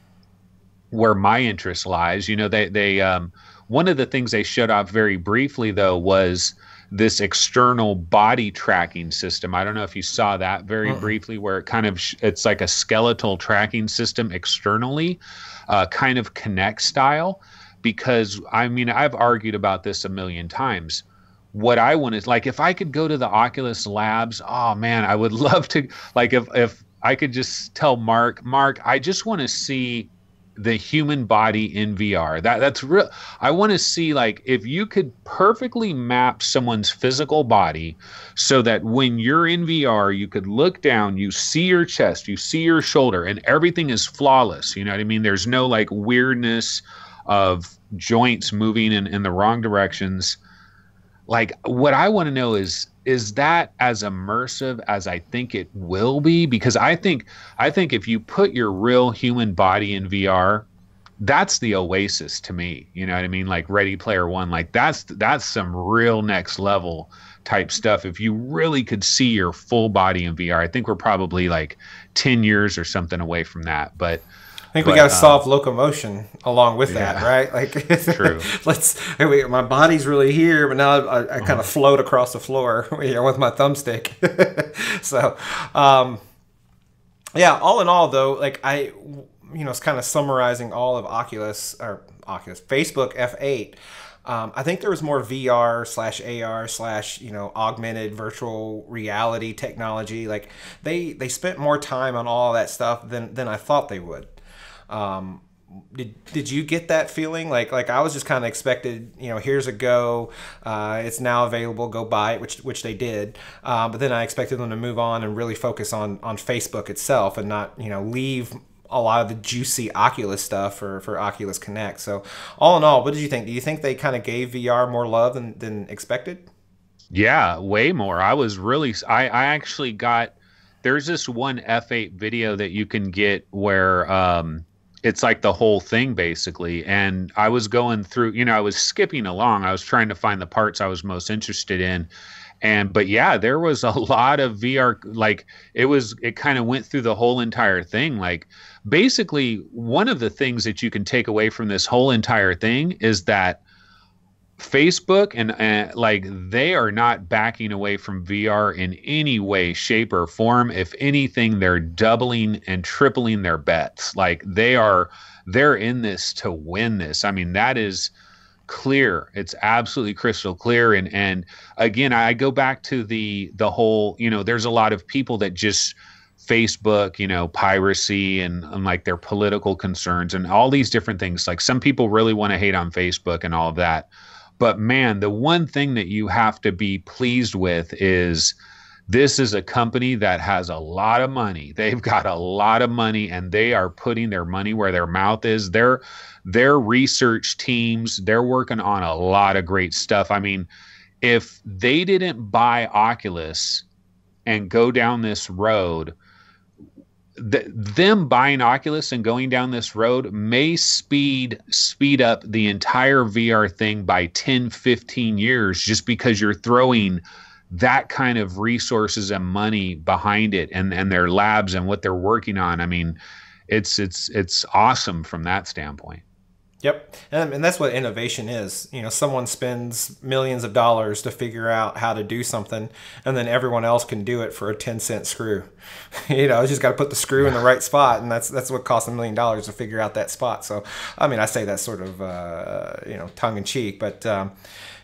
my interest lies. They one of the things they showed off very briefly, though, was this external body tracking system. I don't know if you saw that very briefly, where it kind of it's like a skeletal tracking system externally, kind of Kinect style. Because I mean, I've argued about this a million times. What I want is, like, if I could go to the Oculus Labs, oh man, I would love to. Like, if I could just tell Mark, I just want to see the human body in VR. That's real. I want to see, like, if you could perfectly map someone's physical body so that when you're in VR, you could look down, you see your chest, you see your shoulder, and everything is flawless. You know what I mean? There's no like weirdness of joints moving in the wrong directions. like what I want to know is that as immersive as I think it will be? Because I think if you put your real human body in VR, that's the oasis to me. You know what I mean? Like Ready Player One, like that's some real next level type stuff. If you really could see your full body in VR, I think we're probably like 10 years or something away from that. But I think we got to solve locomotion along with that, right? Like, true. My body's really here, but now I kind of float across the floor, with my thumbstick. So, yeah, all in all though, like it's kind of summarizing all of Facebook F8. I think there was more VR/AR/ augmented virtual reality technology. Like they spent more time on all that stuff than I thought they would. Did you get that feeling? Like I was just kind of expected, here's a Go, it's now available, go buy it, which they did. But then I expected them to move on and really focus on Facebook itself and not, leave a lot of the juicy Oculus stuff for Oculus Connect. So all in all, what did you think? Do you think they kind of gave VR more love than expected? Yeah, way more. I actually got, there's this one F8 video that you can get where it's like the whole thing basically. And I was going through, I was skipping along. I was trying to find the parts I was most interested in. But yeah, there was a lot of VR, like it kind of went through the whole entire thing. Like basically one of the things that you can take away from this whole entire thing is that Facebook and like they are not backing away from VR in any way, shape, or form. If anything, they're doubling and tripling their bets. Like they're in this to win this. I mean, that is clear. It's absolutely crystal clear. And again, I go back to the whole, there's a lot of people that just Facebook, piracy and like their political concerns and all these different things. Like some people really want to hate on Facebook and all of that. But man, the one thing that you have to be pleased with is this is a company that has a lot of money. They've got a lot of money and they are putting their money where their mouth is. Their research teams, they're working on a lot of great stuff. I mean, if they didn't buy Oculus and go down this road, them buying Oculus and going down this road may speed up the entire VR thing by 10, 15 years just because you're throwing that kind of resources and money behind it and their labs and what they're working on. I mean, it's awesome from that standpoint. Yep. And that's what innovation is. Someone spends millions of dollars to figure out how to do something, and then everyone else can do it for a 10-cent screw. Just got to put the screw in the right spot, and that's what costs $1 million to figure out that spot. So, I mean, I say that sort of, tongue in cheek, but yeah,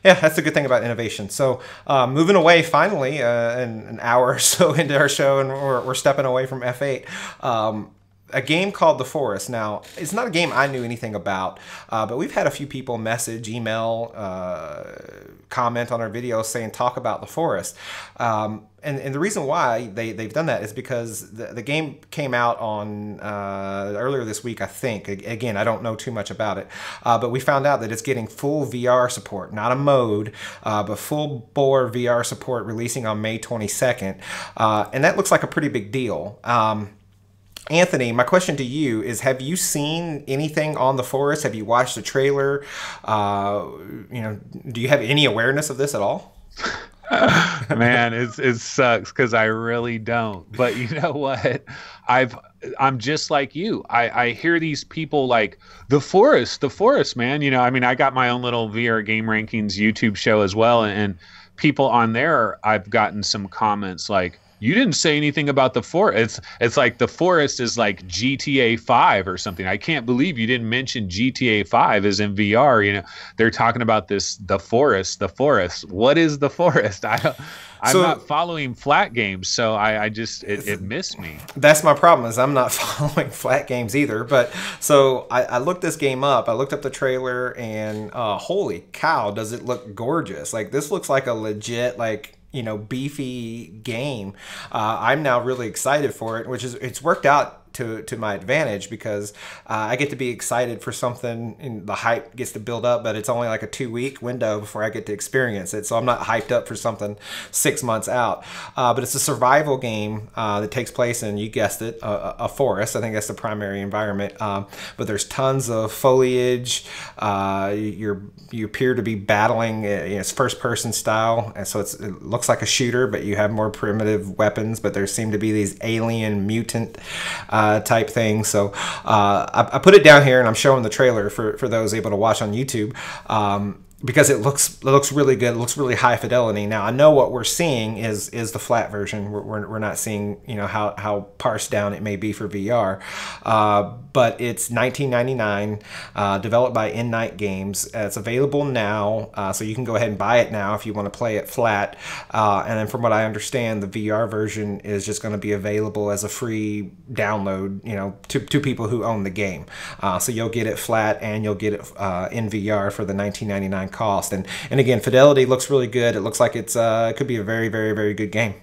that's the good thing about innovation. So moving away finally, an hour or so into our show, and we're stepping away from F8. A game called The Forest. Now, it's not a game I knew anything about, but we've had a few people message, email, comment on our videos saying, talk about The Forest. And the reason why they've done that is because the game came out on earlier this week, I think. Again, I don't know too much about it, but we found out that it's getting full VR support, not a mode, but full bore VR support releasing on May 22nd. And that looks like a pretty big deal. Anthony, my question to you is, have you seen anything on The Forest? Have you watched the trailer? Do you have any awareness of this at all? Man, it sucks because I really don't. But you know what? I'm just like you. I hear these people like the forest, man. I mean, I got my own little VR game rankings YouTube show as well, and people on there, I've gotten some comments like, you didn't say anything about The Forest. It's like The Forest is like GTA 5 or something. I can't believe you didn't mention GTA 5 is in VR. They're talking about this, The Forest. What is The Forest? I'm not following flat games, so I just, it missed me. That's my problem, is I'm not following flat games either. But so I looked this game up. I looked up the trailer, and holy cow, does it look gorgeous. Like, this looks like a legit, beefy game. I'm now really excited for it, it's worked out to my advantage, because I get to be excited for something, and the hype gets to build up, but it's only like a 2-week window before I get to experience it. So I'm not hyped up for something 6 months out. But it's a survival game that takes place in, you guessed it, a forest. I think that's the primary environment. But there's tons of foliage. You appear to be battling. It's first person style, and so it looks like a shooter, but you have more primitive weapons. But there seem to be these alien mutant type things. So I put it down here, and I'm showing the trailer for those able to watch on YouTube. Because it looks really good. It looks really high fidelity. Now I know what we're seeing is the flat version. We're not seeing, you know, how parsed down it may be for VR. But it's $19.99, developed by Night Games. It's available now, so you can go ahead and buy it now if you want to play it flat. And then from what I understand, the VR version is just going to be available as a free download, you know, to people who own the game. So you'll get it flat and you'll get it in VR for the $19.99 cost. And again, fidelity looks really good. It looks like it could be a very, very, very good game.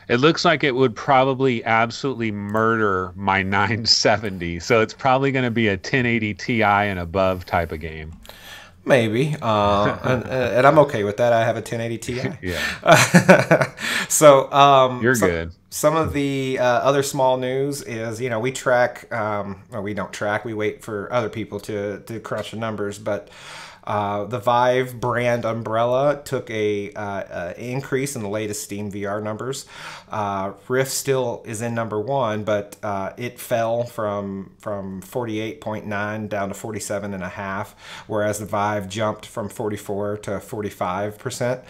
It looks like it would probably absolutely murder my 970. So it's probably going to be a 1080 Ti and above type of game. Maybe, and I'm okay with that. I have a 1080 Ti. Yeah. So you're good. Some of the other small news is, you know, we track. Well, we don't track. We wait for other people to crunch the numbers, but. The Vive brand umbrella took a increase in the latest Steam VR numbers. Rift still is in #1, but it fell from 48.9 down to 47.5, whereas the Vive jumped from 44 to 45%.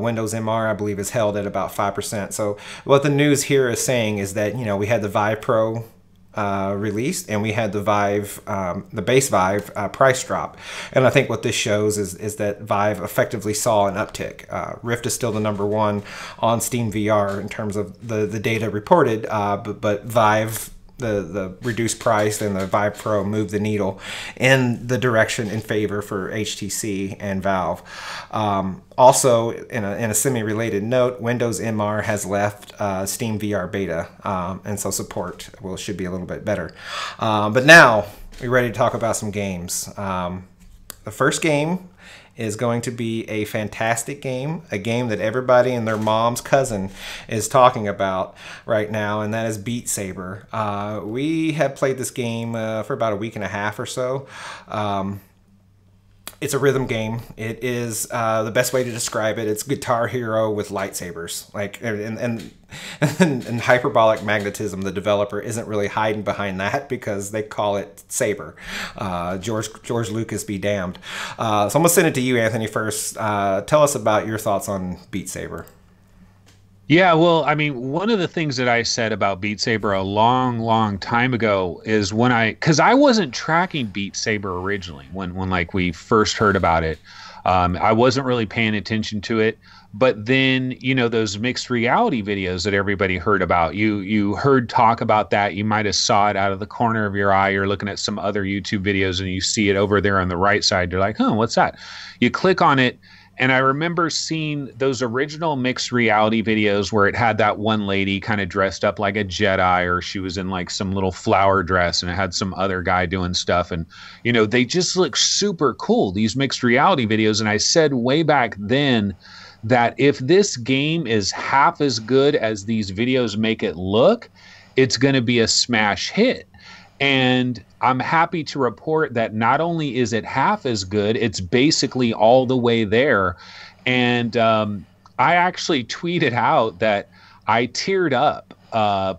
Windows MR, I believe, is held at about 5%. So what the news here is saying is that, you know, we had the Vive Pro released, and we had the Vive, the base Vive price drop. And I think what this shows is that Vive effectively saw an uptick. Rift is still the #1 on Steam VR in terms of the data reported, but Vive, the reduced price, and the Vive Pro moved the needle in the direction in favor for HTC and Valve. Also, in a semi-related note, Windows MR has left Steam VR beta, and so support should be a little bit better. But now we're ready to talk about some games. The first game is going to be a fantastic game, a game that everybody and their mom's cousin is talking about right now, and that is BeatSaber. We have played this game for about a week and a half or so. It's a rhythm game. It is the best way to describe it. It's Guitar Hero with lightsabers, like and hyperbolic magnetism. The developer isn't really hiding behind that because they call it Saber. George Lucas be damned. So I'm gonna send it to you, Anthony, first. Tell us about your thoughts on BeatSaber. Yeah, well, I mean, one of the things that I said about BeatSaber a long, long time ago is because I wasn't tracking BeatSaber originally when like we first heard about it. I wasn't really paying attention to it. But then, you know, those mixed reality videos that everybody heard about, you heard talk about that. You might have saw it out of the corner of your eye. You're looking at some other YouTube videos and you see it over there on the right side. You're like, huh, what's that? You click on it. And I remember seeing those original mixed reality videos where it had that one lady kind of dressed up like a Jedi, or she was in like some little flower dress, and it had some other guy doing stuff. And, you know, they just look super cool, these mixed reality videos. And I said way back then that if this game is half as good as these videos make it look, it's going to be a smash hit. And I'm happy to report that not only is it half as good, it's basically all the way there. And I actually tweeted out that I teared up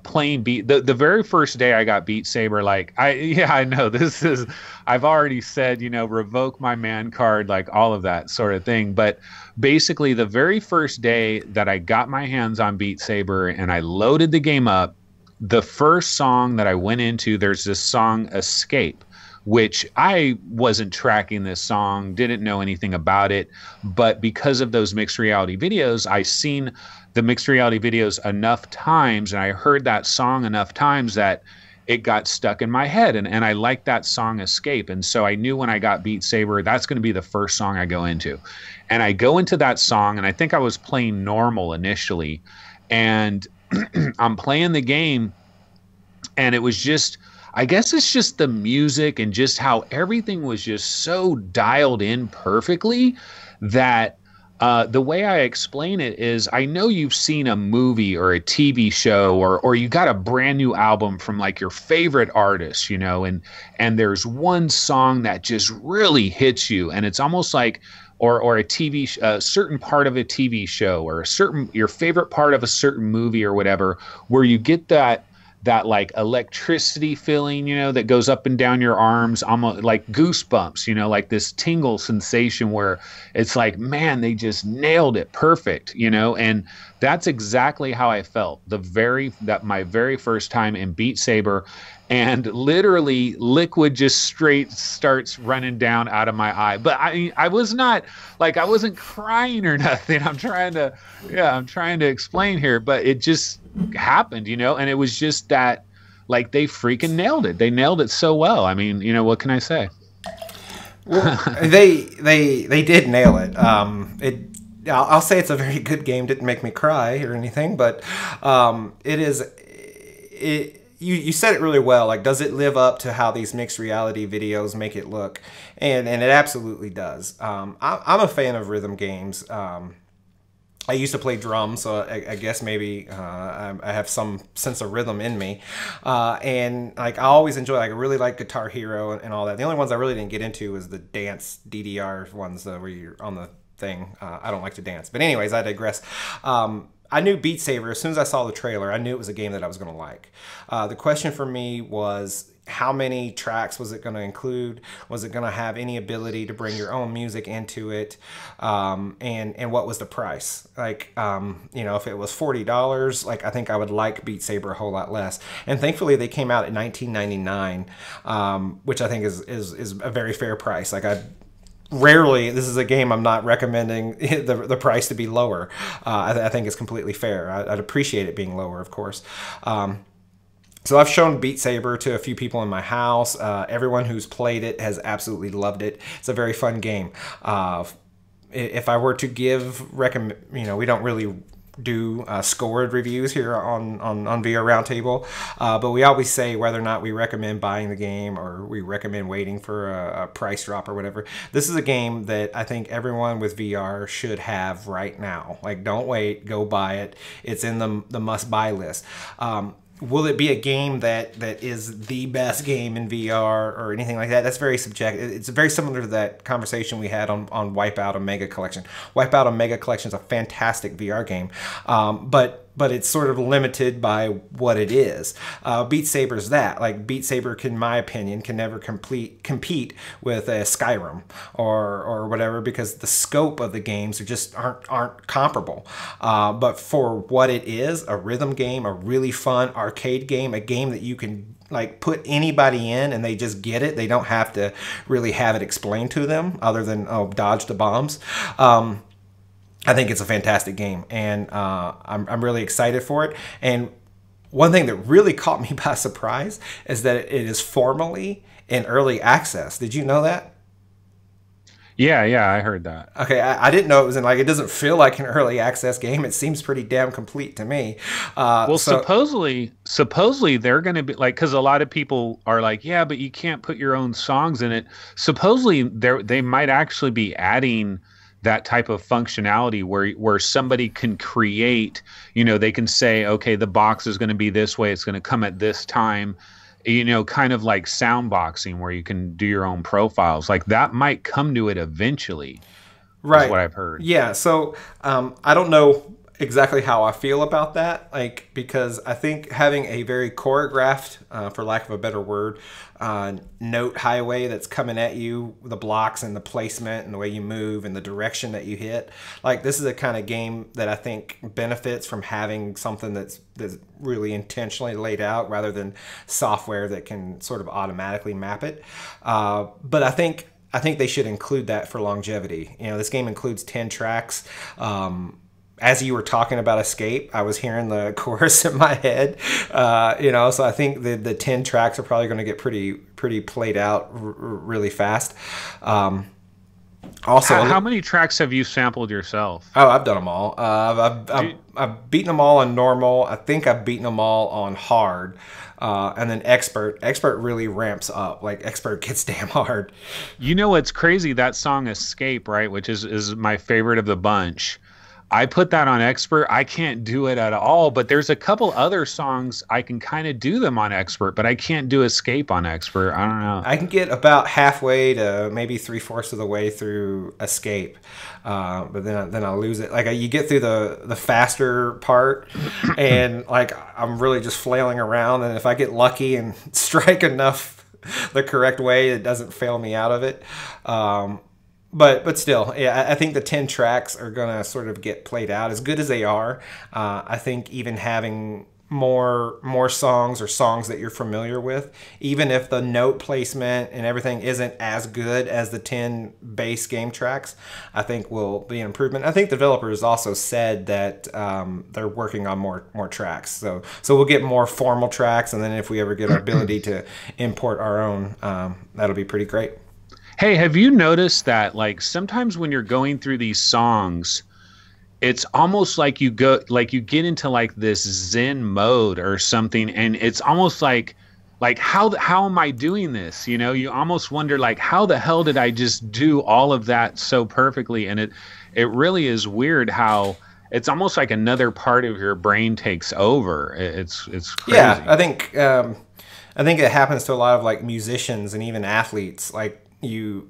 playing the very first day I got BeatSaber. Like, I know this is, I've already said, you know, revoke my man card, like all of that sort of thing. But basically the very first day that I got my hands on BeatSaber and I loaded the game up, the first song that I went into, there's this song Escape, which I wasn't tracking this song, didn't know anything about it. But because of those mixed reality videos, I seen the mixed reality videos enough times and I heard that song enough times that it got stuck in my head. And I liked that song Escape. And so I knew when I got BeatSaber, that's going to be the first song I go into. And I go into that song, and I think I was playing normal initially. And I'm playing the game, And it was just, I guess it's just the music and just how everything was just so dialed in perfectly that the way I explain it is, I know you've seen a movie or a TV show, or you got a brand new album from like your favorite artist, you know, and there's one song that just really hits you, and it's almost like, or a certain part of a TV show, or your favorite part of a certain movie or whatever, where you get that like electricity feeling, you know, that goes up and down your arms, almost like goosebumps, you know, like this tingle sensation where it's like, man, they just nailed it perfect, you know. And that's exactly how I felt my very first time in BeatSaber. And literally liquid just straight starts running down out of my eye. But I was not like, I wasn't crying or nothing. I'm trying to explain here, but it just happened, you know. And it was just that, like, they freaking nailed it. They nailed it so well. I mean, you know, what can I say? Well, they did nail it. I'll say it's a very good game. Didn't make me cry or anything, but You said it really well. Like, does it live up to how these mixed reality videos make it look? And it absolutely does. I'm a fan of rhythm games. I used to play drums, so I guess maybe I have some sense of rhythm in me. And like, I always enjoy, like, I really like Guitar Hero and all that. The only ones I really didn't get into was the dance DDR ones where you're on the thing. I don't like to dance. But anyways, I digress. I knew BeatSaber, as soon as I saw the trailer, I knew it was a game that I was going to like. The question for me was, how many tracks was it going to include? Was it going to have any ability to bring your own music into it? And what was the price? Like, you know, if it was $40, like, I think I would like BeatSaber a whole lot less. And thankfully, they came out at $19.99, which I think is a very fair price. Like, this is a game I'm not recommending the price to be lower. I think it's completely fair. I'd appreciate it being lower, of course. So I've shown BeatSaber to a few people in my house. Everyone who's played it has absolutely loved it. It's a very fun game. If I were to you know, we don't really do scored reviews here on VR Roundtable, but we always say whether or not we recommend buying the game or we recommend waiting for a price drop or whatever. This is a game that I think everyone with VR should have right now. Like, don't wait, go buy it. It's in the must-buy list. Will it be a game that is the best game in VR or anything like that? That's very subjective. It's very similar to that conversation we had on Wipeout Omega Collection. Wipeout Omega Collection is a fantastic VR game, but it's sort of limited by what it is. BeatSaber is that. Like, BeatSaber, in my opinion, can never compete with a Skyrim or whatever, because the scope of the games aren't comparable. But for what it is, a rhythm game, a really fun arcade game, a game that you can, like, put anybody in and they just get it. They don't have to really have it explained to them other than, oh, dodge the bombs. I think it's a fantastic game, and I'm really excited for it. And one thing that really caught me by surprise is that it is formally in early access. Did you know that? Yeah, I heard that. Okay, I didn't know it was in, like, it doesn't feel like an early access game. It seems pretty damn complete to me. Well, supposedly they're going to be like, because a lot of people are like, yeah, but you can't put your own songs in it. Supposedly they might actually be adding that type of functionality where somebody can create, you know, they can say, okay, the box is going to be this way, it's going to come at this time, you know, kind of like sound boxing where you can do your own profiles. Like, that might come to it eventually. Right. Is what I've heard. Yeah. So I don't know exactly how I feel about that, like, because I think having a very choreographed, for lack of a better word, note highway that's coming at you, the blocks and the placement and the way you move and the direction that you hit, like, this is a kind of game that I think benefits from having something that's really intentionally laid out rather than software that can sort of automatically map it. But I think they should include that for longevity. You know, this game includes 10 tracks. As you were talking about Escape, I was hearing the chorus in my head, you know, so I think the 10 tracks are probably going to get pretty played out really fast. Also, How many tracks have you sampled yourself? oh, I've done them all. Do, I've beaten them all on normal. I think I've beaten them all on hard. And then expert. Expert really ramps up. Like expert gets damn hard. you know what's crazy? That song Escape, right, which is my favorite of the bunch. I put that on expert. I can't do it at all, but there's a couple other songs I can kind of do them on expert, but I can't do escape on expert. I don't know. I can get about halfway to maybe 3/4 of the way through escape, but then I lose it. Like you get through the faster part, and like I'm really just flailing around. And if I get lucky and strike enough the correct way, it doesn't fail me out of it. But still, yeah, I think the 10 tracks are gonna sort of get played out as good as they are. I think even having more songs or songs that you're familiar with, even if the note placement and everything isn't as good as the 10 base game tracks, I think will be an improvement. I think developers also said that they're working on more tracks, so we'll get more formal tracks, and then if we ever get our ability to import our own, that'll be pretty great. Hey, have you noticed that like sometimes when you're going through these songs, it's almost like you get into like this Zen mode or something, and it's almost like how am I doing this? You know, you almost wonder like how the hell did I just do all of that so perfectly? And it really is weird how it's almost like another part of your brain takes over. It's crazy. Yeah, I think it happens to a lot of like musicians and even athletes. Like you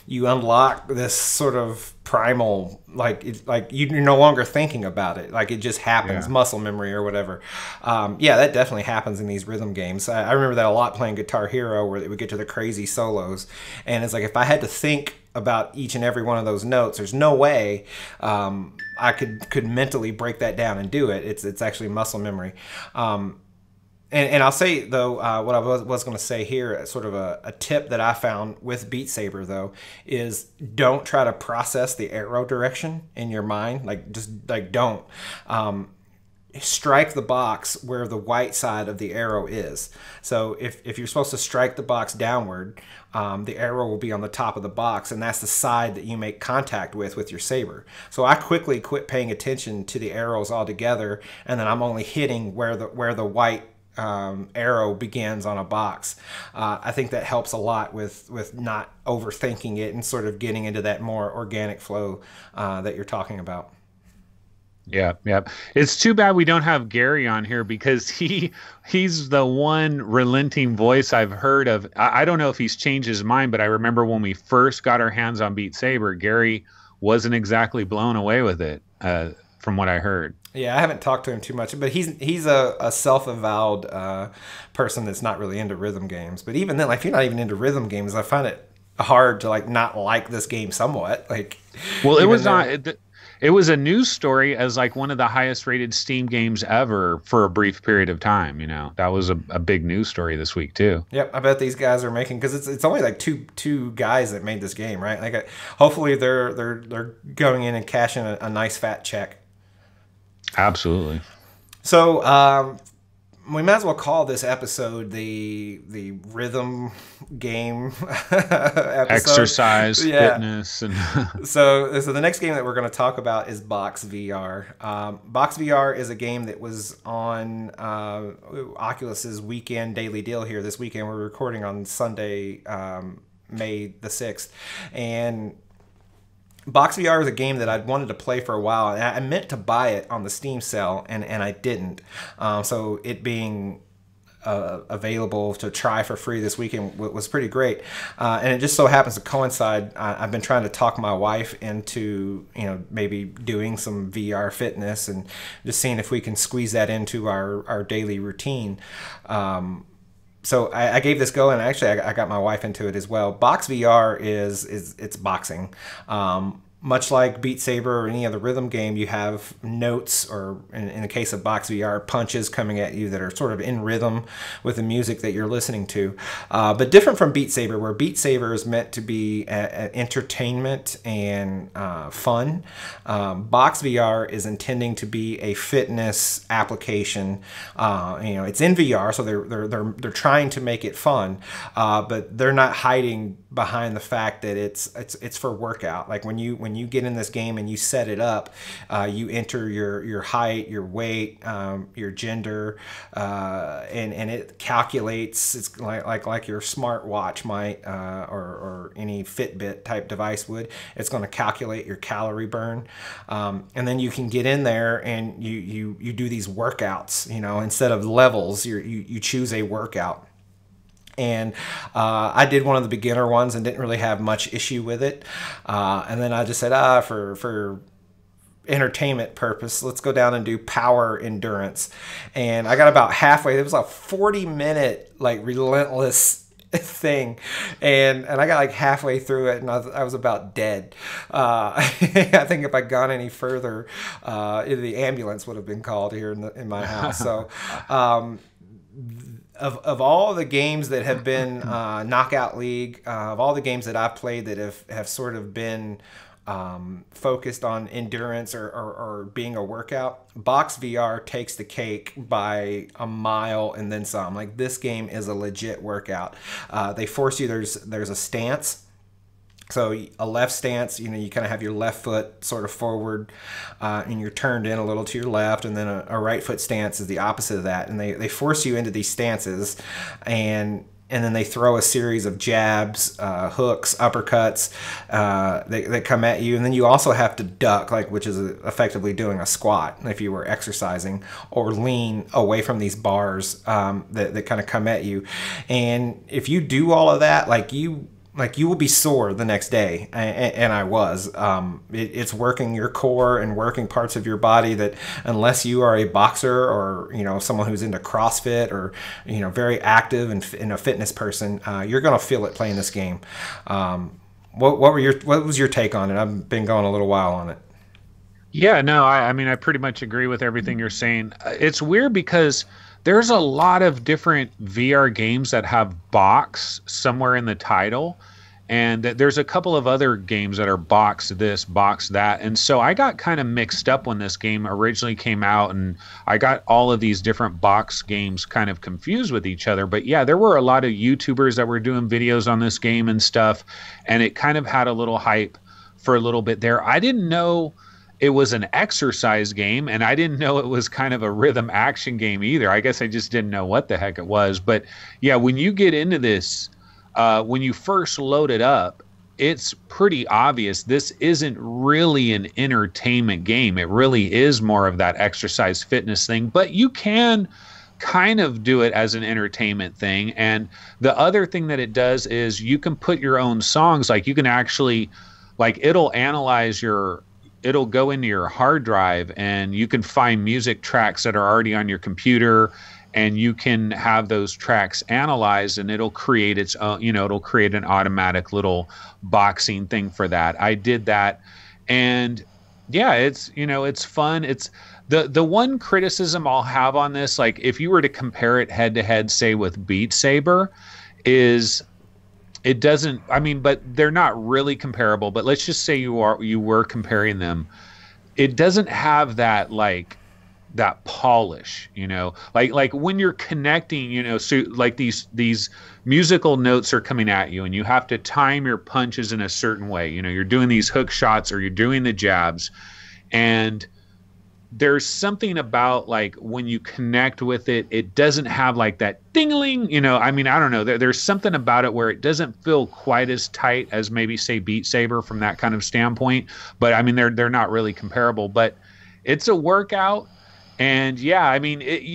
unlock this sort of primal, like you're no longer thinking about it, like it just happens, muscle memory or whatever. Yeah, that definitely happens in these rhythm games. I remember that a lot playing Guitar Hero, where it would get to the crazy solos, and it's like if I had to think about each and every one of those notes, there's no way I could mentally break that down and do it. It's actually muscle memory. And I'll say, though, what I was going to say here, sort of a tip that I found with BeatSaber, though, is don't try to process the arrow direction in your mind. Don't. Strike the box where the white side of the arrow is. So if you're supposed to strike the box downward, the arrow will be on the top of the box, and that's the side that you make contact with your saber. So I quickly quit paying attention to the arrows altogether, and then I'm only hitting where the white arrow begins on a box. I think that helps a lot with not overthinking it and sort of getting into that more organic flow that you're talking about. Yeah. It's too bad we don't have Gary on here, because he's the one relenting voice I've heard of. I don't know if he's changed his mind, but I remember when we first got our hands on BeatSaber, Gary wasn't exactly blown away with it, from what I heard. Yeah, I haven't talked to him too much, but he's a self-avowed person that's not really into rhythm games. But even then, like if you're not even into rhythm games, I find it hard to like not like this game somewhat. Like, well, it was not. It was a news story as like one of the highest rated Steam games ever for a brief period of time. You know, that was a big news story this week too. Yep, I bet these guys are making, because it's only like two guys that made this game, right? Like, hopefully they're going in and cashing a nice fat check. Absolutely. So we might as well call this episode the rhythm game episode. Exercise, fitness, and so the next game that we're going to talk about is BoxVR. BoxVR is a game that was on Oculus's weekend daily deal here this weekend. We're recording on Sunday, May the 6th, and BoxVR is a game that I'd wanted to play for a while, and I meant to buy it on the Steam sale, and I didn't. So it being available to try for free this weekend was pretty great. And it just so happens to coincide. I've been trying to talk my wife into, maybe doing some VR fitness and just seeing if we can squeeze that into our daily routine. So I gave this go, and actually I got my wife into it as well. BoxVR is boxing. much like BeatSaber or any other rhythm game, you have notes, or in the case of BoxVR, punches coming at you that are sort of in rhythm with the music that you're listening to. But different from BeatSaber, where BeatSaber is meant to be entertainment and fun. BoxVR is intending to be a fitness application. It's in VR, so they're trying to make it fun, but they're not hiding behind the fact that it's for workout. Like when you get in this game and you set it up, you enter your height, your weight, your gender, and it calculates. It's like your smartwatch might, or any Fitbit type device would. It's going to calculate your calorie burn, and then you can get in there and you do these workouts. Instead of levels, you choose a workout. And I did one of the beginner ones and didn't really have much issue with it. And then I just said, for entertainment purpose, let's go down and do power endurance. And I got about halfway. It was a 40-minute relentless thing, and I got halfway through it, and I was about dead. I think if I'd gone any further, the ambulance would have been called here in my house. So Of all the games that have been Knockout League, of all the games that I've played that have sort of been focused on endurance or being a workout, BoxVR takes the cake by a mile and then some. This game is a legit workout. They force you, there's a stance. So a left stance, you kind of have your left foot sort of forward, and you're turned in a little to your left, and then a right foot stance is the opposite of that. And they force you into these stances, and then they throw a series of jabs, hooks, uppercuts that come at you. And then you also have to duck, which is effectively doing a squat if you were exercising, or lean away from these bars that kind of come at you. And if you do all of that, you will be sore the next day, and I was. It's working your core and working parts of your body that, unless you are a boxer or someone who's into CrossFit or very active and a fitness person, you're gonna feel it playing this game. What was your take on it? I've been going a little while on it. Yeah, no, I mean I pretty much agree with everything you're saying. It's weird because there's a lot of different VR games that have box somewhere in the title. And there's a couple of other games that are box this, box that. And so I got kind of mixed up when this game originally came out, and I got all of these different box games kind of confused with each other. But yeah, there were a lot of YouTubers that were doing videos on this game and stuff, and it kind of had a little hype for a little bit there. I didn't know it was an exercise game, and I didn't know it was kind of a rhythm action game either. I guess I just didn't know what the heck it was. But yeah, when you get into this, when you first load it up, it's pretty obvious this isn't really an entertainment game. It really is more of that exercise fitness thing, but you can kind of do it as an entertainment thing. And the other thing that it does is you can put your own songs. You can actually, it'll analyze it'll go into your hard drive, and you can find music tracks that are already on your computer, and you can have those tracks analyzed, and it'll create its own, it'll create an automatic little boxing thing for that. I did that, and yeah, it's fun. It's the one criticism I'll have on this, if you were to compare it head to head, say with BeatSaber, is it doesn't, but they're not really comparable, but let's just say you were comparing them. It doesn't have that that polish, like when you're connecting, so these musical notes are coming at you, and you have to time your punches in a certain way. You're doing these hook shots, or you're doing the jabs, and there's something about when you connect with it, it doesn't have that ding-a-ling, I don't know. There's something about it where it doesn't feel quite as tight as maybe say BeatSaber from that kind of standpoint. But they're not really comparable, but it's a workout. And yeah,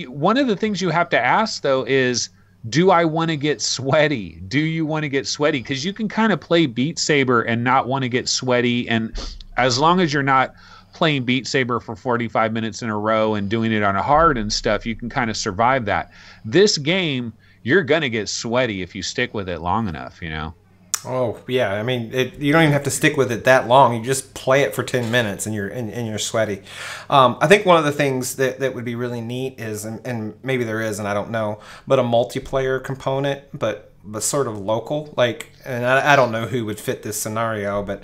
one of the things you have to ask though is, do I want to get sweaty? Do you want to get sweaty? Because you can kind of play BeatSaber and not want to get sweaty. And as long as you're not playing BeatSaber for 45 minutes in a row and doing it on a hard and stuff, you can kind of survive that. This game, you're going to get sweaty if you stick with it long enough, Oh yeah, I mean, you don't even have to stick with it that long. You just play it for 10 minutes, and you're sweaty. I think one of the things that would be really neat is, and maybe there is, and I don't know, but a multiplayer component, but sort of local. Like, and I don't know who would fit this scenario, but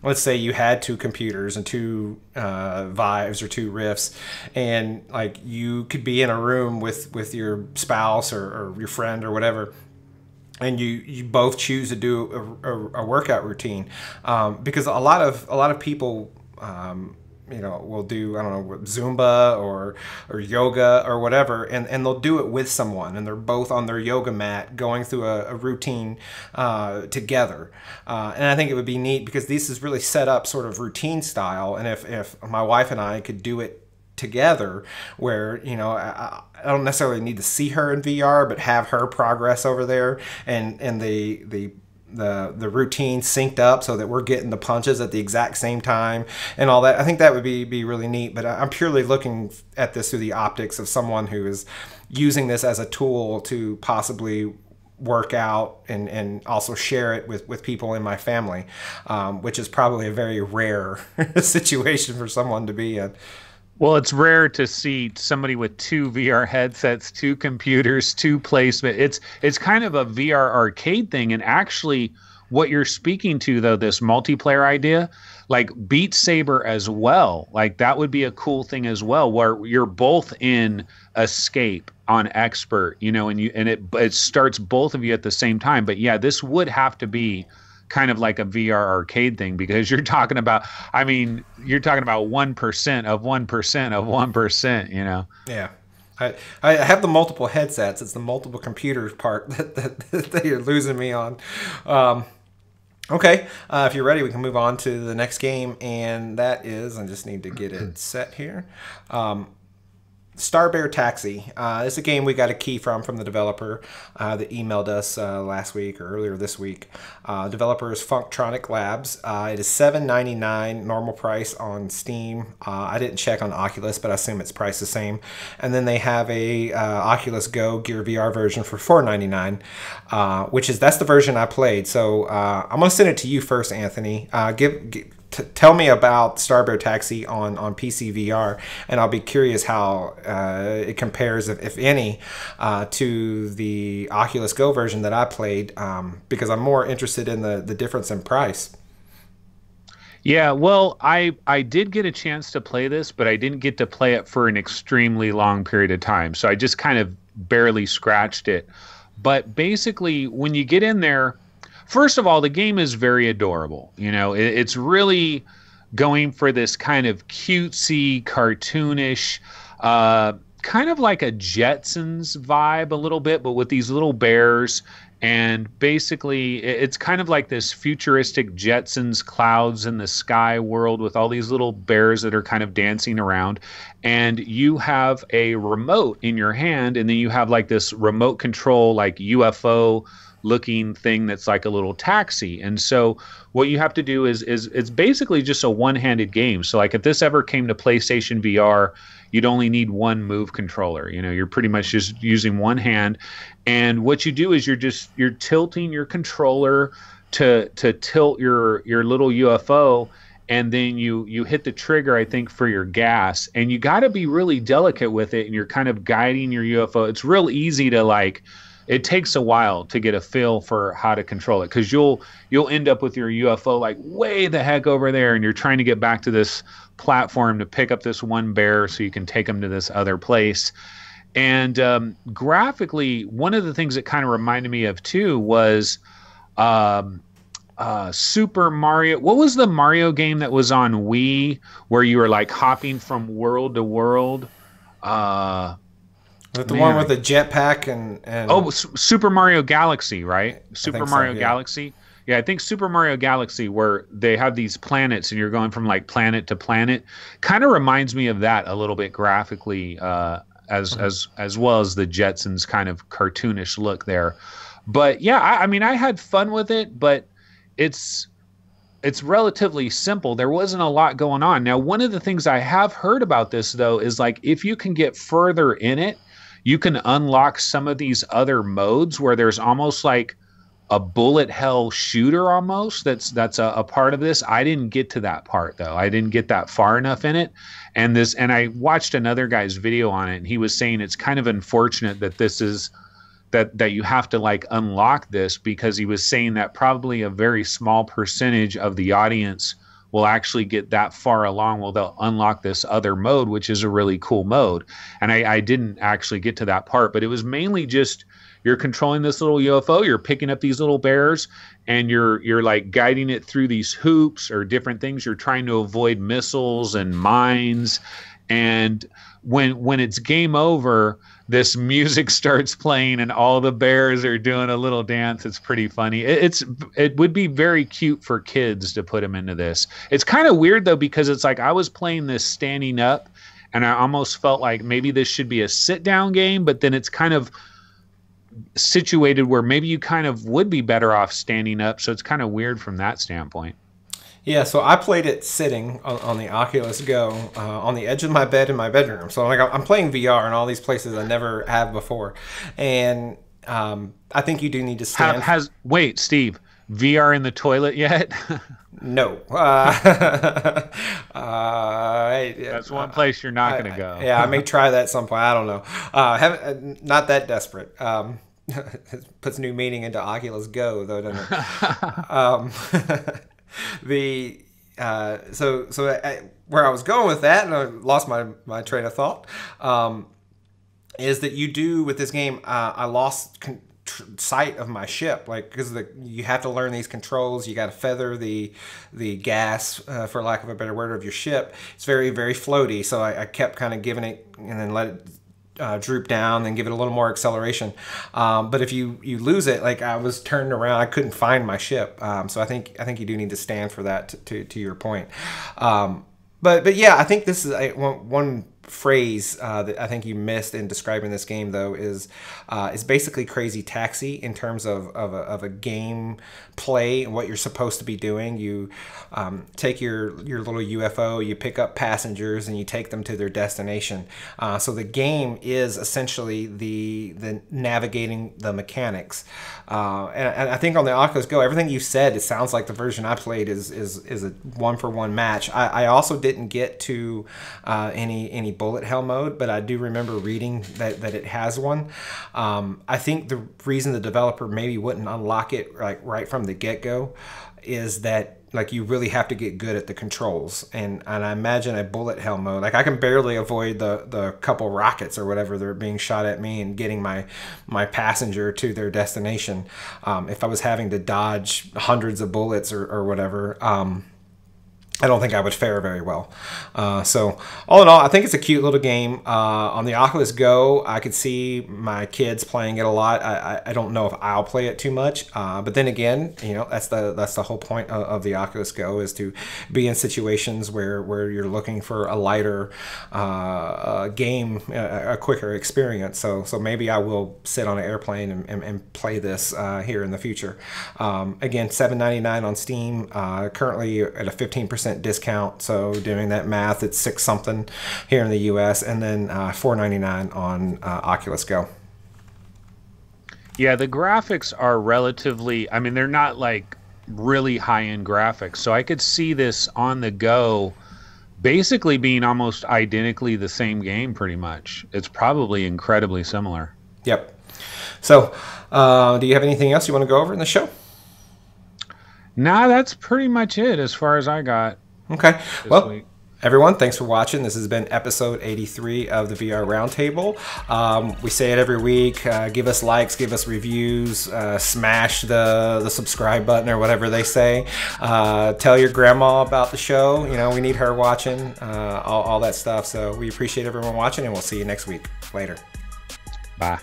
let's say you had two computers and two Vives or two Rifts, and like you could be in a room with your spouse or your friend or whatever, and you both choose to do a workout routine, because a lot of people will do, I don't know, Zumba or yoga or whatever, and they'll do it with someone, and they're both on their yoga mat going through a routine together, and I think it would be neat because this is really set up sort of routine style, and if my wife and I could do it together, where I don't necessarily need to see her in VR, but have her progress over there, and the routine synced up so that we're getting the punches at the exact same time and all that. I think that would be really neat, but I'm purely looking at this through the optics of someone who is using this as a tool to possibly work out and also share it with people in my family, which is probably a very rare situation for someone to be in. Well, it's rare to see somebody with two VR headsets, two computers, two placement. It's kind of a VR arcade thing. And actually, what you're speaking to, though, this multiplayer idea, like BeatSaber as well, like that would be a cool thing as well, where you're both in Escape on Expert, and it starts both of you at the same time. But yeah, this would have to be kind of like a VR arcade thing, because you're talking about 1% of 1% of 1%, Yeah. I have the multiple headsets. It's the multiple computers part that you're losing me on. Okay, if you're ready, we can move on to the next game, and that is, I just need to get it set here. Starbear Taxi. It's a game we got a key from the developer that emailed us last week or earlier this week. Developer is Funktronic Labs. It is $7.99 normal price on Steam. I didn't check on Oculus, but I assume it's priced the same. And then they have a Oculus Go Gear VR version for $4.99, that's the version I played. So I'm gonna send it to you first, Anthony. Tell me about Starbear Taxi on PC VR, and I'll be curious how it compares, if any, to the Oculus Go version that I played, because I'm more interested in the difference in price. Yeah, well, I did get a chance to play this, but I didn't get to play it for an extremely long period of time, so I just kind of barely scratched it. But basically, when you get in there, first of all, the game is very adorable. It's really going for this kind of cutesy, cartoonish, kind of like a Jetsons vibe a little bit, but with these little bears. And basically, it's kind of like this futuristic Jetsons clouds in the sky world with all these little bears that are kind of dancing around. And you have a remote in your hand, and then you have like this remote control, like UFO looking thing that's like a little taxi. And so what you have to do is it's basically just a one-handed game. So like if this ever came to PlayStation VR, you'd only need one move controller. You're pretty much just using one hand. And what you do is you're tilting your controller to tilt your little UFO, and then you hit the trigger, I think, for your gas. And you got to be really delicate with it, and you're kind of guiding your UFO. It's real easy to it takes a while to get a feel for how to control it, because you'll end up with your UFO like way the heck over there, and you're trying to get back to this platform to pick up this one bear so you can take them to this other place. And graphically, one of the things that kind of reminded me of too was Super Mario. What was the Mario game that was on Wii where you were like hopping from world to world? The one with the jetpack and Super Mario Galaxy, right? Super Mario yeah. Galaxy. Yeah, I think Super Mario Galaxy, where they have these planets and you're going from like planet to planet, kind of reminds me of that a little bit graphically, as well as the Jetsons kind of cartoonish look there. But yeah, I mean, I had fun with it, but it's relatively simple. There wasn't a lot going on. Now, one of the things I have heard about this though is like if you can get further in it, you can unlock some of these other modes where there's almost like a bullet hell shooter almost. That's a part of this. I didn't get to that part though. I didn't get that far enough in it. And I watched another guy's video on it, and he was saying it's kind of unfortunate that this is that you have to like unlock this, because he was saying that probably a very small percentage of the audience will actually get that far along. Well, they'll unlock this other mode, which is a really cool mode. And I didn't actually get to that part, but it was mainly just you're controlling this little UFO, you're picking up these little bears, and you're like guiding it through these hoops or different things. You're trying to avoid missiles and mines. And when it's game over, this music starts playing and all the bears are doing a little dance. It's pretty funny. It would be very cute for kids to put them into this. It's kind of weird though, because it's like I was playing this standing up, and I almost felt like maybe this should be a sit down game, but then it's kind of situated where maybe you kind of would be better off standing up. So it's kind of weird from that standpoint. Yeah, so I played it sitting on the Oculus Go on the edge of my bed in my bedroom. So I'm playing VR in all these places I never have before. And I think you do need to stand. Wait, Steve, VR in the toilet yet? No. That's one place you're not going to go. Yeah, I may try that at some point. I don't know. Not that desperate. It puts new meaning into Oculus Go, though, doesn't it? Where I was going with that, and I lost my train of thought, is that you do with this game. I lost sight of my ship, like, because you have to learn these controls. You got to feather the gas, for lack of a better word, of your ship. It's very, very floaty, so I kept kind of giving it and then let it droop down, then give it a little more acceleration. But if you lose it, like I was turned around, I couldn't find my ship. So I think you do need to stand for that, to your point. But yeah, I think this is one phrase that I think you missed in describing this game, though, is basically Crazy Taxi in terms of a game play and what you're supposed to be doing. You take your little UFO, you pick up passengers, and you take them to their destination. So the game is essentially the navigating the mechanics. And I think on the Oculus Go, everything you said, it sounds like the version I played is a one-for-one match. I also didn't get to any bullet hell mode, but I do remember reading that it has one. I think the reason the developer maybe wouldn't unlock it like right from the get-go is that like you really have to get good at the controls, and I imagine a bullet hell mode, like I can barely avoid the couple rockets or whatever they're being shot at me and getting my passenger to their destination. If I was having to dodge hundreds of bullets or whatever, I don't think I would fare very well. So all in all, I think it's a cute little game. On the Oculus Go, I could see my kids playing it a lot. I don't know if I'll play it too much, but then again, you know, that's the whole point of the Oculus Go, is to be in situations where you're looking for a lighter game, a quicker experience. So maybe I will sit on an airplane and play this here in the future. Again, $7.99 on Steam, currently at a 15% discount, so doing that math, it's $6 something here in the US, and then $4.99 on Oculus Go. Yeah, the graphics are relatively, I mean, they're not like really high-end graphics, so I could see this on the go basically being almost identically the same game pretty much. It's probably incredibly similar. Yep. So do you have anything else you want to go over in the show? Nah, that's pretty much it as far as I got. Okay. Well, everyone, thanks for watching. This has been episode 83 of the VR Roundtable. We say it every week. Give us likes, give us reviews, smash the subscribe button or whatever they say. Tell your grandma about the show. You know, we need her watching, all that stuff. So we appreciate everyone watching, and we'll see you next week. Later. Bye.